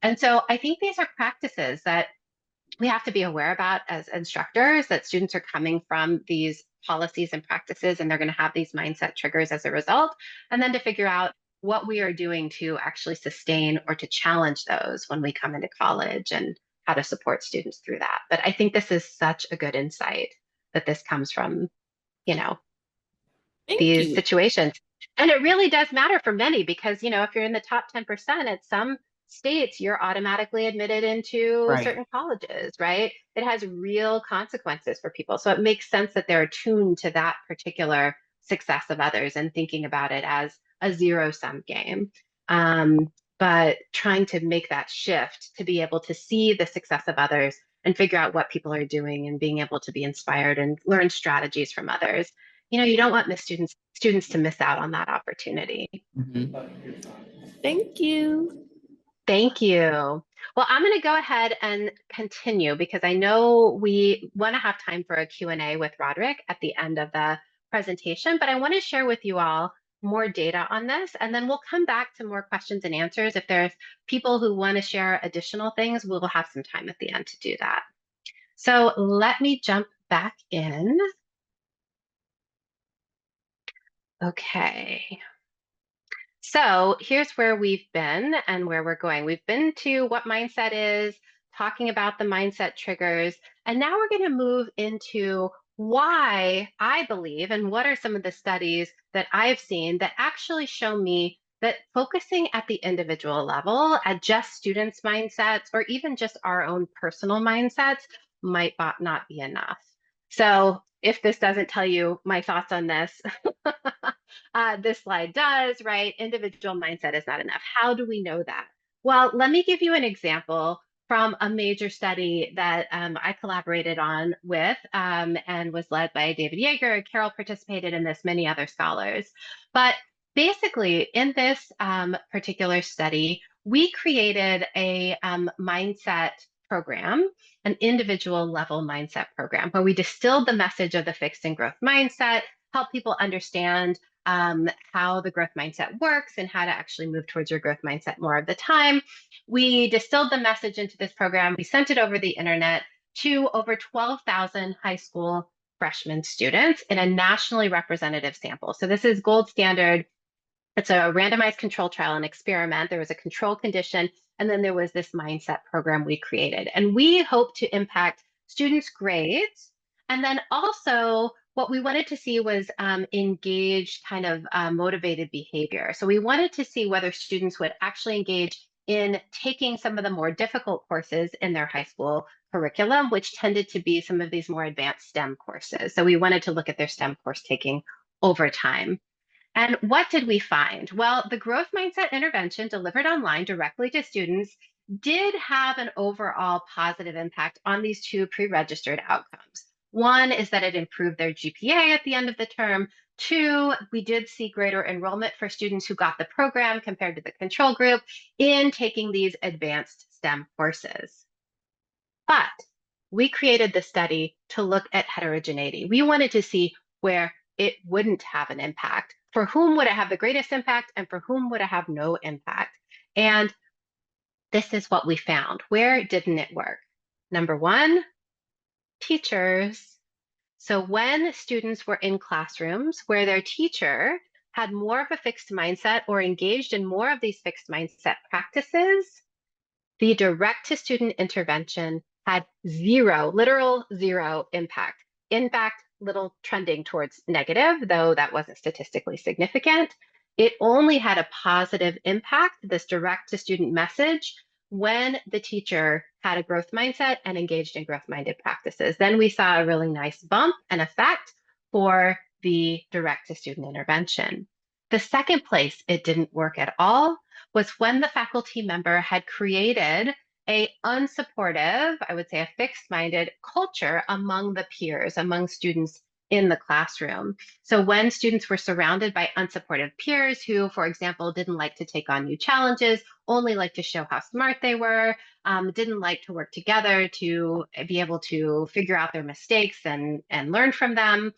And so I think these are practices that we have to be aware about as instructors, that students are coming from these policies and practices and they're going to have these mindset triggers as a result, and then to figure out what we are doing to actually sustain or to challenge those when we come into college and how to support students through that. But I think this is such a good insight that this comes from, Thank these you. situations. And it really does matter for many because, if you're in the top 10%, at some states, you're automatically admitted into certain colleges, right? It has real consequences for people. So it makes sense that they're attuned to that particular success of others and thinking about it as a zero-sum game. But trying to make that shift to be able to see the success of others and figure out what people are doing and being able to be inspired and learn strategies from others. You don't want students to miss out on that opportunity. Thank you. Thank you. Well, I'm going to go ahead and continue because I know we want to have time for a Q&A with Roderick at the end of the presentation, but I want to share with you all more data on this, and then we'll come back to more questions and answers. If there's people who want to share additional things, we'll have some time at the end to do that. So let me jump back in. Okay. So here's where we've been and where we're going. We've been to what mindset is, talking about the mindset triggers, and now we're going to move into why I believe and what are some of the studies that I've seen that actually show me that focusing at the individual level, at just students' mindsets, or even just our own personal mindsets might not be enough. So if this doesn't tell you my thoughts on this, this slide does, right? Individual mindset is not enough. How do we know that? Well, let me give you an example from a major study that I collaborated on with and was led by David Yeager. Carol participated in this, many other scholars. But basically, in this particular study, we created a mindset program, an individual level mindset program, where we distilled the message of the fixed and growth mindset, help people understand how the growth mindset works and how to actually move towards your growth mindset more of the time. We distilled the message into this program. We sent it over the internet to over 12,000 high school freshman students in a nationally representative sample. So this is gold standard. It's a randomized control trial and experiment. There was a control condition, and then there was this mindset program we created. And we hope to impact students' grades. And then also what we wanted to see was engaged kind of motivated behavior. So we wanted to see whether students would actually engage in taking some of the more difficult courses in their high school curriculum, which tended to be some of these more advanced STEM courses. So we wanted to look at their STEM course taking over time. And what did we find? Well, the growth mindset intervention delivered online directly to students did have an overall positive impact on these two pre-registered outcomes. One is that it improved their GPA at the end of the term. Two, we did see greater enrollment for students who got the program compared to the control group in taking these advanced STEM courses. But we created the study to look at heterogeneity. We wanted to see where it wouldn't have an impact. For whom would it have the greatest impact and for whom would it have no impact? And this is what we found. Where didn't it work? Number one, teachers. So when students were in classrooms where their teacher had more of a fixed mindset or engaged in more of these fixed mindset practices, the direct to student intervention had zero, literal zero impact. In fact, little trending towards negative, though that wasn't statistically significant. It only had a positive impact, this direct to student message, when the teacher had a growth mindset and engaged in growth minded practices. Then we saw a really nice bump and effect for the direct to student intervention. The second place it didn't work at all was when the faculty member had created a unsupportive, I would say a fixed-minded culture among the peers, among students in the classroom. So when students were surrounded by unsupportive peers who, for example, didn't like to take on new challenges, only like to show how smart they were, didn't like to work together to be able to figure out their mistakes and learn from them,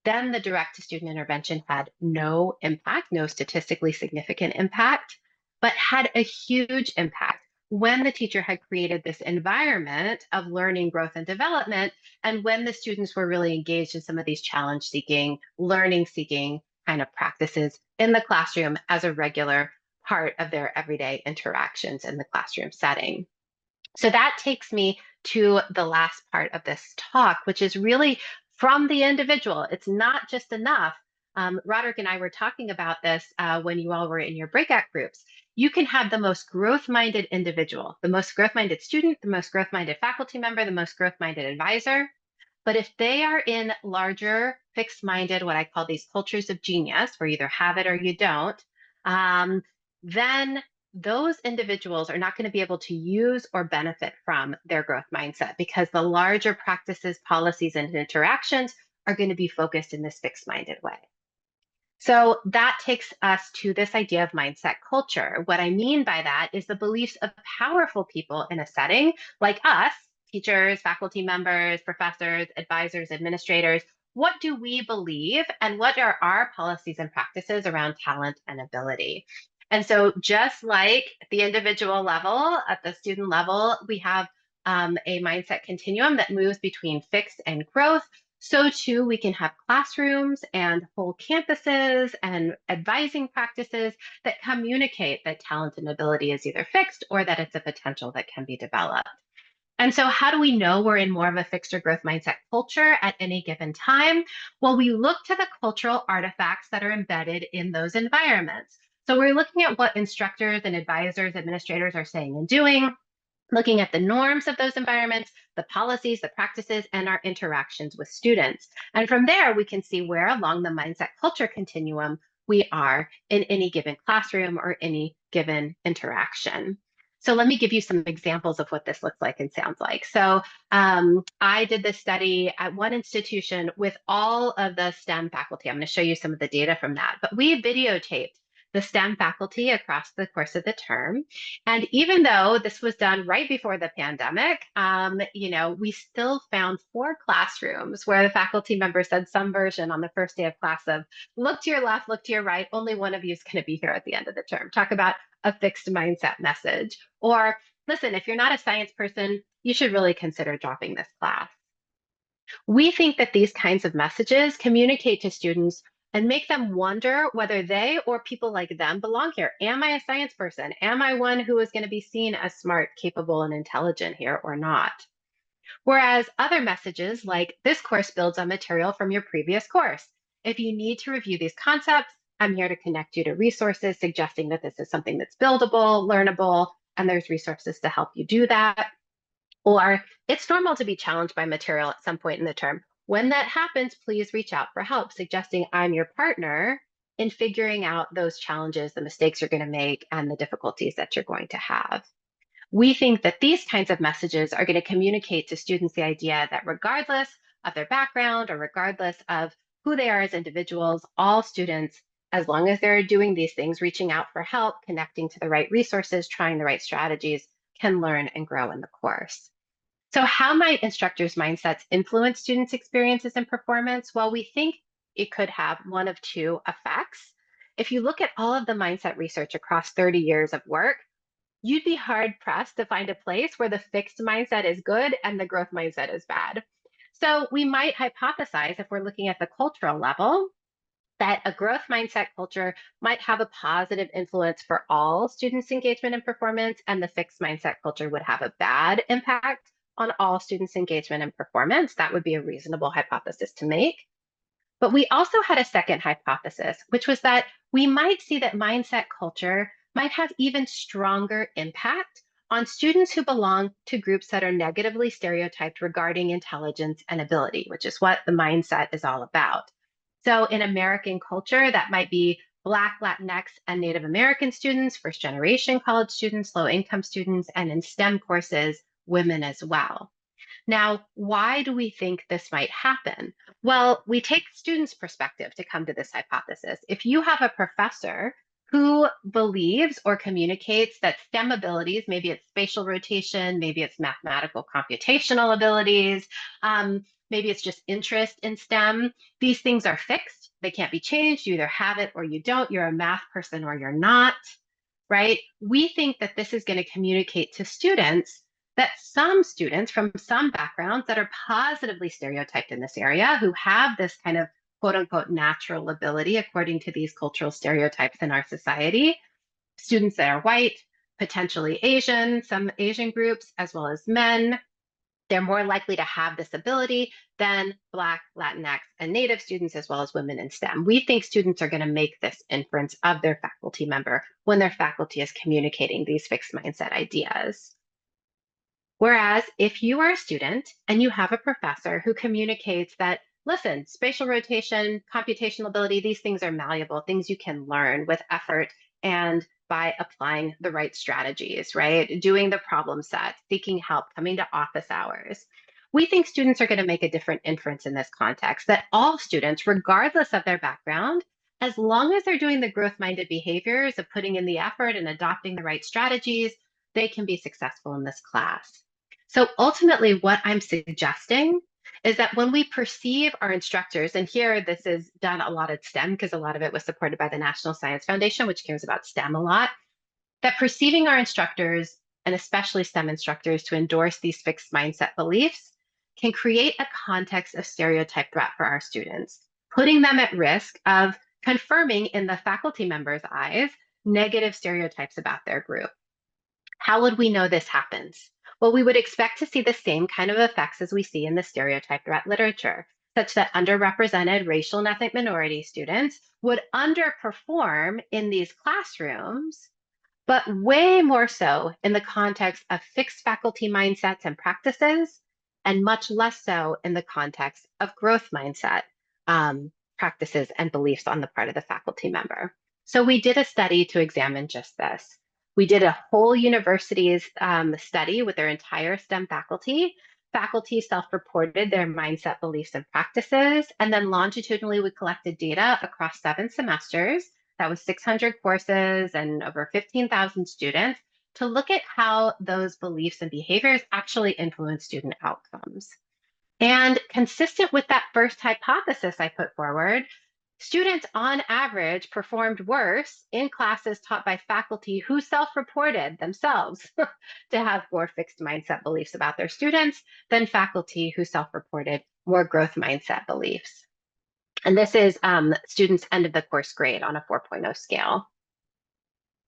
then the direct to student intervention had no impact, no statistically significant impact, but had a huge impact when the teacher had created this environment of learning, growth, and development, and when the students were really engaged in some of these challenge-seeking, learning-seeking kind of practices in the classroom as a regular part of their everyday interactions in the classroom setting. So that takes me to the last part of this talk, which is really from the individual. It's not just enough. Roderick and I were talking about this when you all were in your breakout groups. You can have the most growth-minded individual, the most growth-minded student, the most growth-minded faculty member, the most growth-minded advisor. But if they are in larger, fixed-minded, what I call these cultures of genius, where you either have it or you don't, then those individuals are not going to be able to use or benefit from their growth mindset because the larger practices, policies, and interactions are going to be focused in this fixed-minded way. So that takes us to this idea of mindset culture. What I mean by that is the beliefs of powerful people in a setting like us, teachers, faculty members, professors, advisors, administrators. What do we believe and what are our policies and practices around talent and ability? And so just like at the individual level, at the student level, we have a mindset continuum that moves between fixed and growth. So too, we can have classrooms and whole campuses and advising practices that communicate that talent and ability is either fixed or that it's a potential that can be developed. And so how do we know we're in more of a fixed or growth mindset culture at any given time? Well, we look to the cultural artifacts that are embedded in those environments. So we're looking at what instructors and advisors, administrators are saying and doing. looking at the norms of those environments, the policies, the practices, and our interactions with students. And from there, we can see where along the mindset culture continuum we are in any given classroom or any given interaction. So let me give you some examples of what this looks like and sounds like. So I did this study at one institution with all of the STEM faculty. I'm going to show you some of the data from that, but we videotaped the STEM faculty across the course of the term. And even though this was done right before the pandemic, we still found 4 classrooms where the faculty member said some version on the first day of class of, look to your left, look to your right, only one of you is going to be here at the end of the term. Talk about a fixed mindset message. Or listen, if you're not a science person, you should really consider dropping this class. We think that these kinds of messages communicate to students and make them wonder whether they or people like them belong here. Am I a science person? Am I one who is going to be seen as smart, capable, and intelligent here or not? Whereas other messages like this course builds on material from your previous course. If you need to review these concepts, I'm here to connect you to resources suggesting that this is something that's buildable, learnable, and there's resources to help you do that. Or it's normal to be challenged by material at some point in the term. When that happens, please reach out for help, suggesting I'm your partner in figuring out those challenges, the mistakes you're going to make, and the difficulties that you're going to have. We think that these kinds of messages are going to communicate to students the idea that regardless of their background or regardless of who they are as individuals, all students, as long as they're doing these things, reaching out for help, connecting to the right resources, trying the right strategies, can learn and grow in the course. So how might instructors' mindsets influence students' experiences and performance? Well, we think it could have one of 2 effects. If you look at all of the mindset research across 30 years of work, you'd be hard pressed to find a place where the fixed mindset is good and the growth mindset is bad. So we might hypothesize, if we're looking at the cultural level, that a growth mindset culture might have a positive influence for all students' engagement and performance, and the fixed mindset culture would have a bad impact on all students' engagement and performance. That would be a reasonable hypothesis to make. But we also had a second hypothesis, which was that we might see that mindset culture might have even stronger impact on students who belong to groups that are negatively stereotyped regarding intelligence and ability, which is what the mindset is all about. So in American culture, that might be Black, Latinx, and Native American students, first generation college students, low income students, and in STEM courses, women as well. Now, why do we think this might happen? Well, we take students' perspective to come to this hypothesis. If you have a professor who believes or communicates that STEM abilities, maybe it's spatial rotation, maybe it's mathematical computational abilities, maybe it's just interest in STEM, these things are fixed. They can't be changed. You either have it or you don't. You're a math person or you're not, right? We think that this is going to communicate to students that some students from some backgrounds that are positively stereotyped in this area, who have this kind of quote unquote natural ability according to these cultural stereotypes in our society, students that are white, potentially Asian, some Asian groups, as well as men, they're more likely to have this ability than Black, Latinx, and Native students, as well as women in STEM. We think students are going to make this inference of their faculty member when their faculty is communicating these fixed mindset ideas. Whereas if you are a student and you have a professor who communicates that, listen, spatial rotation, computational ability, these things are malleable, things you can learn with effort and by applying the right strategies, right? Doing the problem set, seeking help, coming to office hours. We think students are going to make a different inference in this context, that all students, regardless of their background, as long as they're doing the growth-minded behaviors of putting in the effort and adopting the right strategies, they can be successful in this class. So ultimately, what I'm suggesting is that when we perceive our instructors, and here this is done a lot at STEM because a lot of it was supported by the National Science Foundation, which cares about STEM a lot, that perceiving our instructors, and especially STEM instructors, to endorse these fixed mindset beliefs can create a context of stereotype threat for our students, putting them at risk of confirming in the faculty members' eyes negative stereotypes about their group. How would we know this happens? Well, we would expect to see the same kind of effects as we see in the stereotype threat literature, such that underrepresented racial and ethnic minority students would underperform in these classrooms but way more so in the context of fixed faculty mindsets and practices, and much less so in the context of growth mindset practices and beliefs on the part of the faculty member. So we did a study to examine just this. We did a whole university's study with their entire STEM faculty. Faculty self-reported their mindset, beliefs, and practices, and then longitudinally we collected data across 7 semesters. That was 600 courses and over 15,000 students to look at how those beliefs and behaviors actually influence student outcomes. And consistent with that first hypothesis I put forward, students on average performed worse in classes taught by faculty who self-reported themselves to have more fixed mindset beliefs about their students than faculty who self-reported more growth mindset beliefs. And this is students' end of the course grade on a 4.0 scale.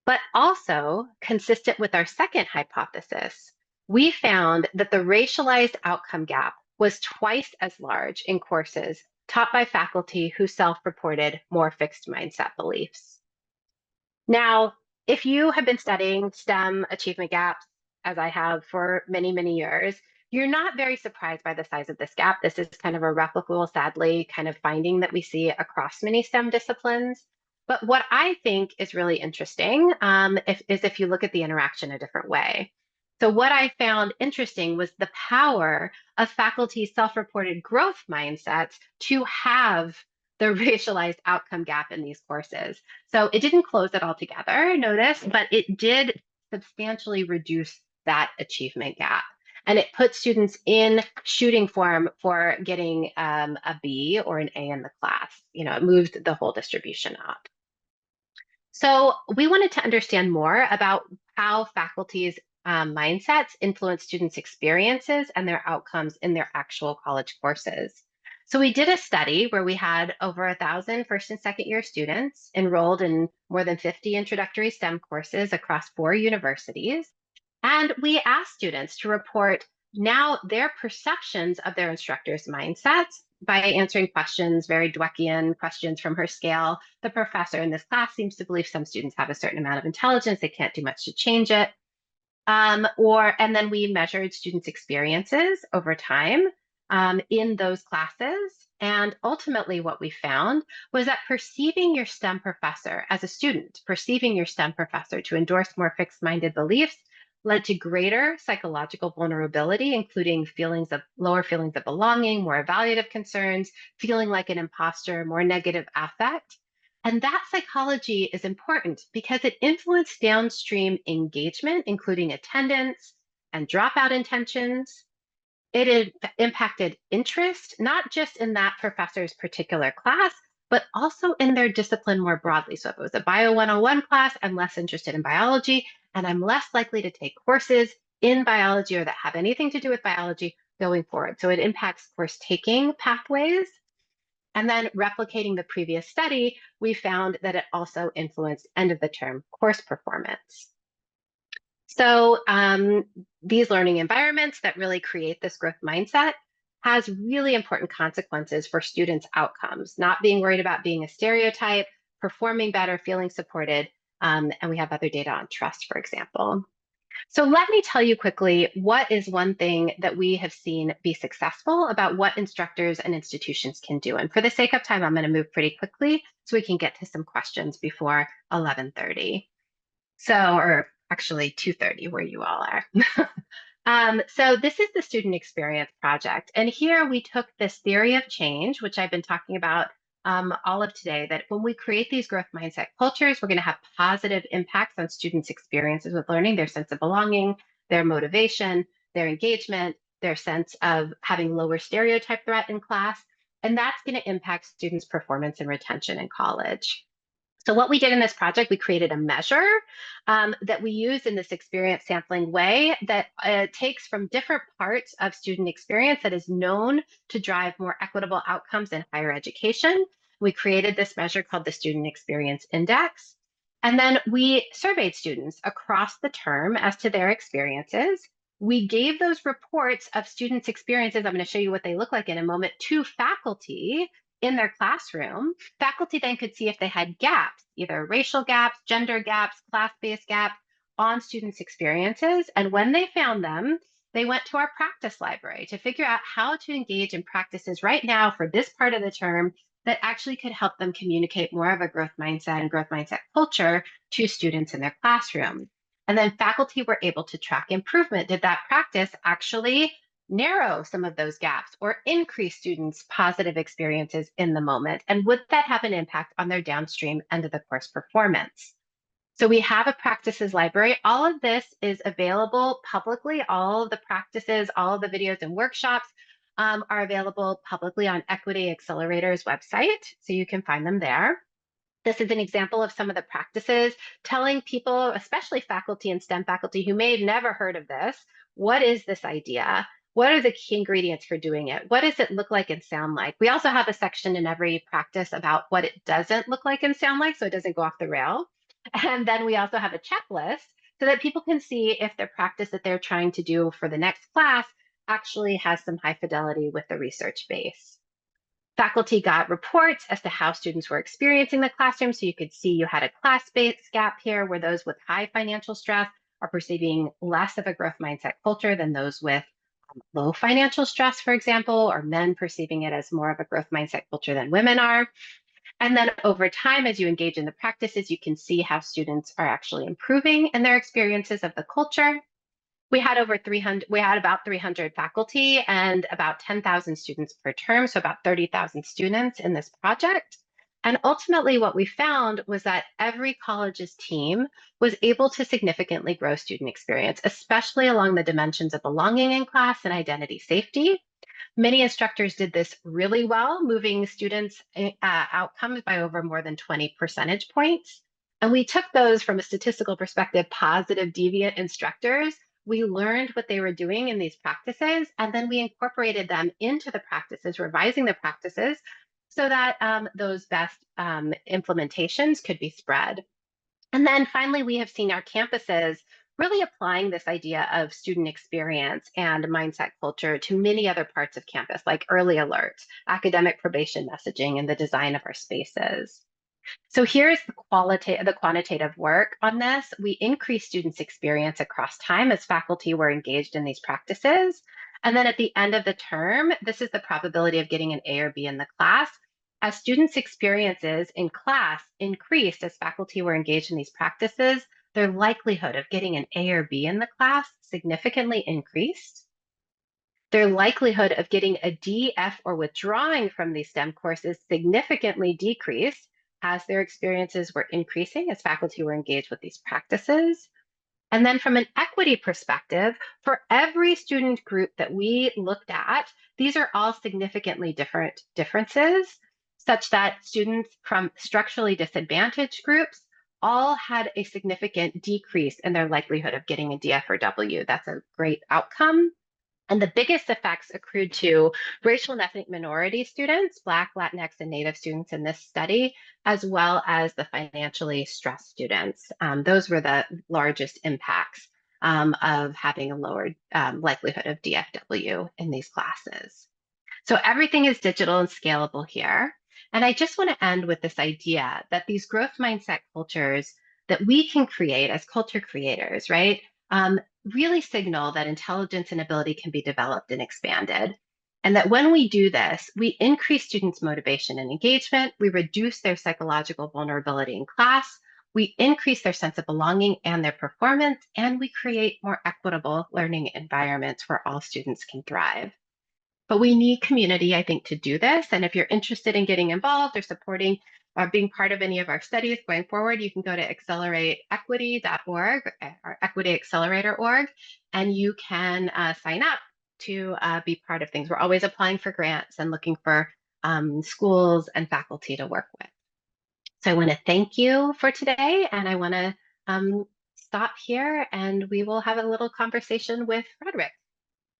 But also, consistent with our second hypothesis, we found that the racialized outcome gap was twice as large in courses taught by faculty who self-reported more fixed mindset beliefs. Now, if you have been studying STEM achievement gaps, as I have for many, many years, you're not very surprised by the size of this gap. This is kind of a replicable, sadly, kind of finding that we see across many STEM disciplines. But what I think is really interesting is if you look at the interaction a different way. So what I found interesting was the power of faculty's self-reported growth mindsets to have the racialized outcome gap in these courses. So it didn't close it altogether, notice, but it did substantially reduce that achievement gap. And it put students in shooting form for getting a B or an A in the class. It moved the whole distribution up. So we wanted to understand more about how faculty's mindsets influence students' experiences and their outcomes in their actual college courses. So we did a study where we had over 1,000 first and second year students enrolled in more than 50 introductory STEM courses across 4 universities. And we asked students to report now their perceptions of their instructors' mindsets by answering questions, very Dweckian questions from her scale. The professor in this class seems to believe some students have a certain amount of intelligence, they can't do much to change it. And then we measured students' experiences over time in those classes. And ultimately what we found was that perceiving your STEM professor as a student, perceiving your STEM professor to endorse more fixed-minded beliefs led to greater psychological vulnerability, including lower feelings of belonging, more evaluative concerns, feeling like an imposter, more negative affect. And that psychology is important because it influenced downstream engagement, including attendance and dropout intentions. It impacted interest, not just in that professor's particular class, but also in their discipline more broadly. So if it was a Bio 101 class, I'm less interested in biology, and I'm less likely to take courses in biology or that have anything to do with biology going forward. So it impacts course taking pathways. And then replicating the previous study, we found that it also influenced end of the term course performance. So these learning environments that really create this growth mindset has really important consequences for students' outcomes, not being worried about being a stereotype, performing better, feeling supported, and we have other data on trust, for example. So let me tell you quickly what is one thing that we have seen be successful about what instructors and institutions can do. And for the sake of time, I'm going to move pretty quickly so we can get to some questions before 11:30. Or actually 2:30 where you all are. So this is the Student Experience Project. And here we took this theory of change, which I've been talking about all of today, that when we create these growth mindset cultures, we're going to have positive impacts on students' experiences with learning, their sense of belonging, their motivation, their engagement, their sense of having lower stereotype threat in class. And that's going to impact students' performance and retention in college. So what we did in this project, we created a measure that we use in this experience sampling way that takes from different parts of student experience that is known to drive more equitable outcomes in higher education. We created this measure called the Student Experience Index. And then we surveyed students across the term as to their experiences. We gave those reports of students' experiences, I'm going to show you what they look like in a moment, to faculty in their classroom. Faculty then could see if they had gaps, either racial gaps, gender gaps, class-based gaps, on students' experiences. And when they found them, they went to our practice library to figure out how to engage in practices right now for this part of the term that actually could help them communicate more of a growth mindset and growth mindset culture to students in their classroom. And then faculty were able to track improvement. Did that practice actually narrow some of those gaps or increase students' positive experiences in the moment? And would that have an impact on their downstream end of the course performance? So we have a practices library. All of this is available publicly. All of the practices, all of the videos and workshops are available publicly on Equity Accelerator's website. So you can find them there. This is an example of some of the practices, telling people, especially faculty and STEM faculty who may have never heard of this, what is this idea? What are the key ingredients for doing it? What does it look like and sound like? We also have a section in every practice about what it doesn't look like and sound like, so it doesn't go off the rail. And then we also have a checklist so that people can see if the practice that they're trying to do for the next class actually has some high fidelity with the research base. Faculty got reports as to how students were experiencing the classroom. So you could see you had a class-based gap here where those with high financial stress are perceiving less of a growth mindset culture than those with low financial stress, for example, or men perceiving it as more of a growth mindset culture than women are. And then over time, as you engage in the practices, you can see how students are actually improving in their experiences of the culture. We had about 300 faculty and about 10,000 students per term, so about 30,000 students in this project. And ultimately, what we found was that every college's team was able to significantly grow student experience, especially along the dimensions of belonging in class and identity safety. Many instructors did this really well, moving students' outcomes by over more than 20 percentage points. And we took those from a statistical perspective, positive deviant instructors. We learned what they were doing in these practices, and then we incorporated them into the practices, revising the practices so that those best implementations could be spread. And then finally, we have seen our campuses really applying this idea of student experience and mindset culture to many other parts of campus, like early alerts, academic probation messaging, and the design of our spaces. So here's the quantitative work on this. We increased students' experience across time as faculty were engaged in these practices. And then at the end of the term, this is the probability of getting an A or B in the class. As students' experiences in class increased as faculty were engaged in these practices, their likelihood of getting an A or B in the class significantly increased. Their likelihood of getting a D, F, or withdrawing from these STEM courses significantly decreased as their experiences were increasing, as faculty were engaged with these practices. And then from an equity perspective, for every student group that we looked at, these are all significantly different differences, such that students from structurally disadvantaged groups all had a significant decrease in their likelihood of getting a DF or W. That's a great outcome. And the biggest effects accrued to racial and ethnic minority students, Black, Latinx, and Native students in this study, as well as the financially stressed students. Those were the largest impacts of having a lower likelihood of DFW in these classes. So everything is digital and scalable here. And I just want to end with this idea that these growth mindset cultures that we can create as culture creators, right? Really signal that intelligence and ability can be developed and expanded. And that when we do this, we increase students' motivation and engagement, we reduce their psychological vulnerability in class, we increase their sense of belonging and their performance, and we create more equitable learning environments where all students can thrive. But we need community, I think, to do this. And if you're interested in getting involved or supporting or being part of any of our studies going forward, you can go to accelerateequity.org or equityaccelerator.org, and you can sign up to be part of things. We're always applying for grants and looking for schools and faculty to work with. So I want to thank you for today, and I want to stop here, and we will have a little conversation with Frederick.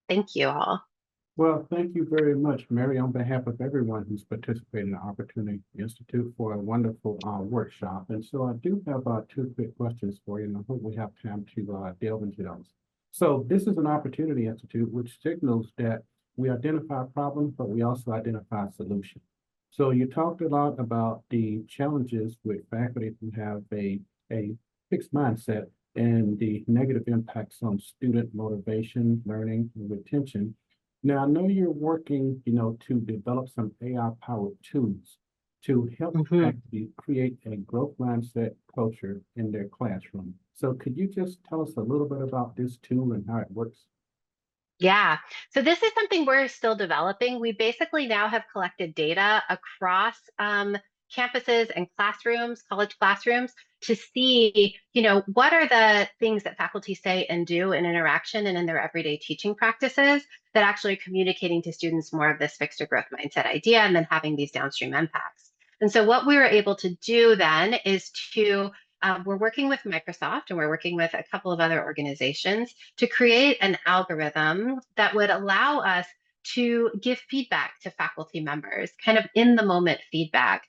Thank you all. Well, thank you very much, Mary, on behalf of everyone who's participated in the Opportunity Institute for a wonderful workshop. And so I do have two quick questions for you, and I hope we have time to delve into those. So this is an Opportunity Institute, which signals that we identify problems, but we also identify solutions. So you talked a lot about the challenges with faculty who have a fixed mindset and the negative impacts on student motivation, learning, and retention. Now, I know you're working, to develop some AI-powered tools to help faculty create a growth mindset culture in their classroom. So could you just tell us a little bit about this tool and how it works? Yeah, so this is something we're still developing. We basically now have collected data across campuses and classrooms, college classrooms, to see, what are the things that faculty say and do in interaction and in their everyday teaching practices that actually are communicating to students more of this fixed or growth mindset idea and then having these downstream impacts. And so what we were able to do then is to we're working with Microsoft and we're working with a couple of other organizations to create an algorithm that would allow us to give feedback to faculty members, kind of in the moment feedback.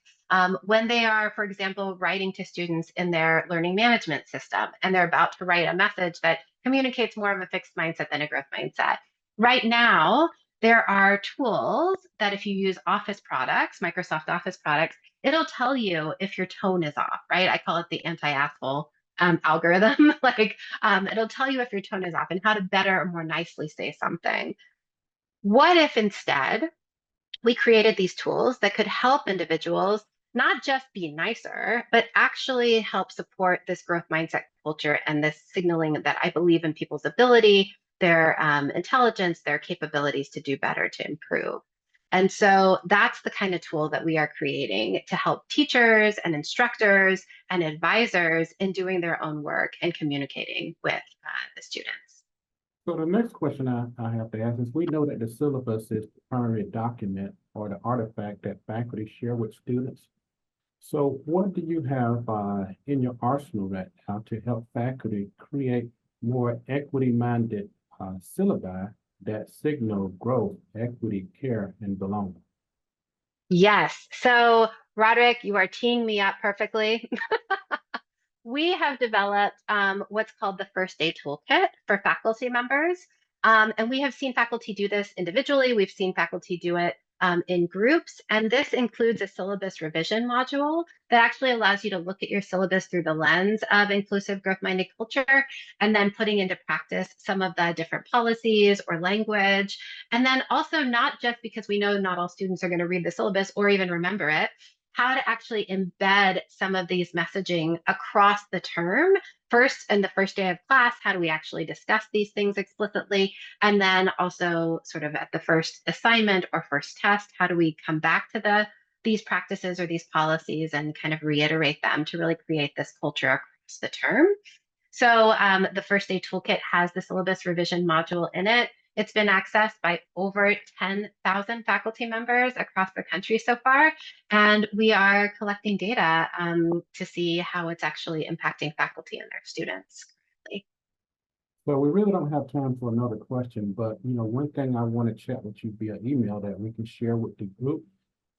When they are, for example, writing to students in their learning management system, and they're about to write a message that communicates more of a fixed mindset than a growth mindset. Right now, there are tools that if you use Office products, Microsoft Office products, it'll tell you if your tone is off, right? I call it the anti-asshole algorithm. It'll tell you if your tone is off and how to better or more nicely say something. What if instead we created these tools that could help individuals not just be nicer, but actually help support this growth mindset culture and this signaling that I believe in people's ability, their intelligence, their capabilities to do better, to improve. And so that's the kind of tool that we are creating to help teachers and instructors and advisors in doing their own work and communicating with the students. So the next question I have to ask is, we know that the syllabus is the primary document or the artifact that faculty share with students. So what do you have in your arsenal right now to help faculty create more equity-minded syllabi that signal growth, equity, care, and belonging? Yes. So, Roderick, you are teeing me up perfectly. We have developed what's called the First Day Toolkit for faculty members. And we have seen faculty do this individually. We've seen faculty do it in groups. And this includes a syllabus revision module that actually allows you to look at your syllabus through the lens of inclusive growth-minded culture, and then putting into practice some of the different policies or language. And then also, not just because we know not all students are going to read the syllabus or even remember it, how to actually embed some of these messaging across the term. First, in the first day of class, how do we actually discuss these things explicitly? And then also sort of at the first assignment or first test, how do we come back to these practices or these policies and kind of reiterate them to really create this culture across the term? So the First Day Toolkit has the syllabus revision module in it. It's been accessed by over 10,000 faculty members across the country so far, and we are collecting data to see how it's actually impacting faculty and their students. Well, we really don't have time for another question, but one thing I want to chat with you via email that we can share with the group,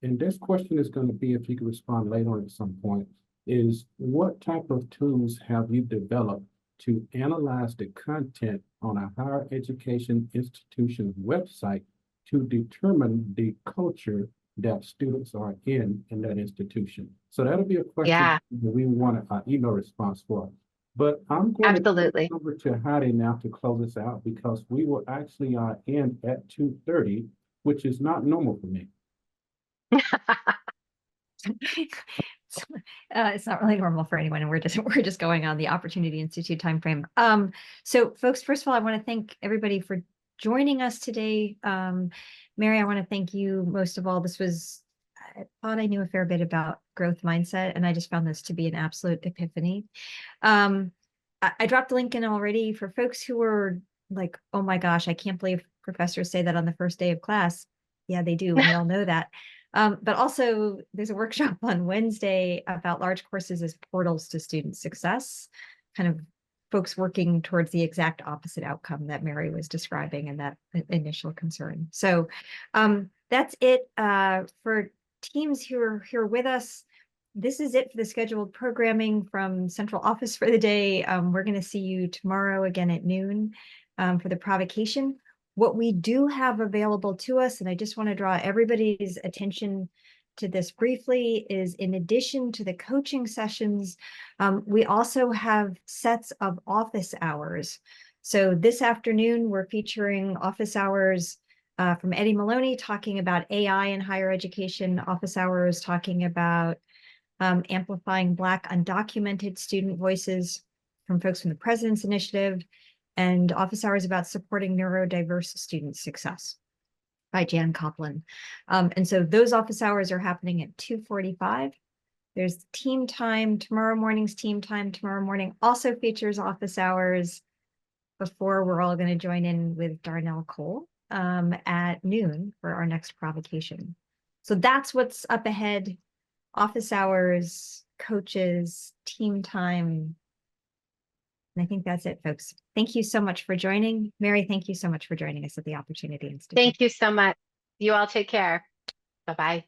and this question is going to be, if you can respond later on at some point, is what type of tools have you developed to analyze the content on a higher education institution's website to determine the culture that students are in that institution? So that'll be a question that we want an email response for. But I'm going to turn it over to Heidi now to close this out, because we will actually end at 2:30, which is not normal for me. It's not really normal for anyone, and we're just going on the Opportunity Institute timeframe. So folks, first of all, I want to thank everybody for joining us today. Mary, I want to thank you most of all. I thought I knew a fair bit about growth mindset, and I just found this to be an absolute epiphany. I dropped a link in already for folks who were like, oh my gosh, I can't believe professors say that on the first day of class. Yeah, they do. We all know that. But also there's a workshop on Wednesday about large courses as portals to student success, kind of folks working towards the exact opposite outcome that Mary was describing and that initial concern. So that's it for teams who are here with us. This is it for the scheduled programming from central office for the day. We're going to see you tomorrow again at noon for the provocation. What we do have available to us, and I just want to draw everybody's attention to this briefly is in addition to the coaching sessions, we also have sets of office hours. So this afternoon, we're featuring office hours from Eddie Maloney talking about AI in higher education, office hours talking about amplifying Black undocumented student voices from folks from the President's Initiative, and office hours about supporting neurodiverse student success by Jan Copland. And so those office hours are happening at 2:45. There's team time, tomorrow morning's team time. Tomorrow morning also features office hours before we're all going to join in with Darnell Cole at noon for our next provocation. So that's what's up ahead. Office hours, coaches, team time. And I think that's it, folks. Thank you so much for joining. Mary, thank you so much for joining us at the Opportunity Institute. Thank you so much. You all take care. Bye-bye.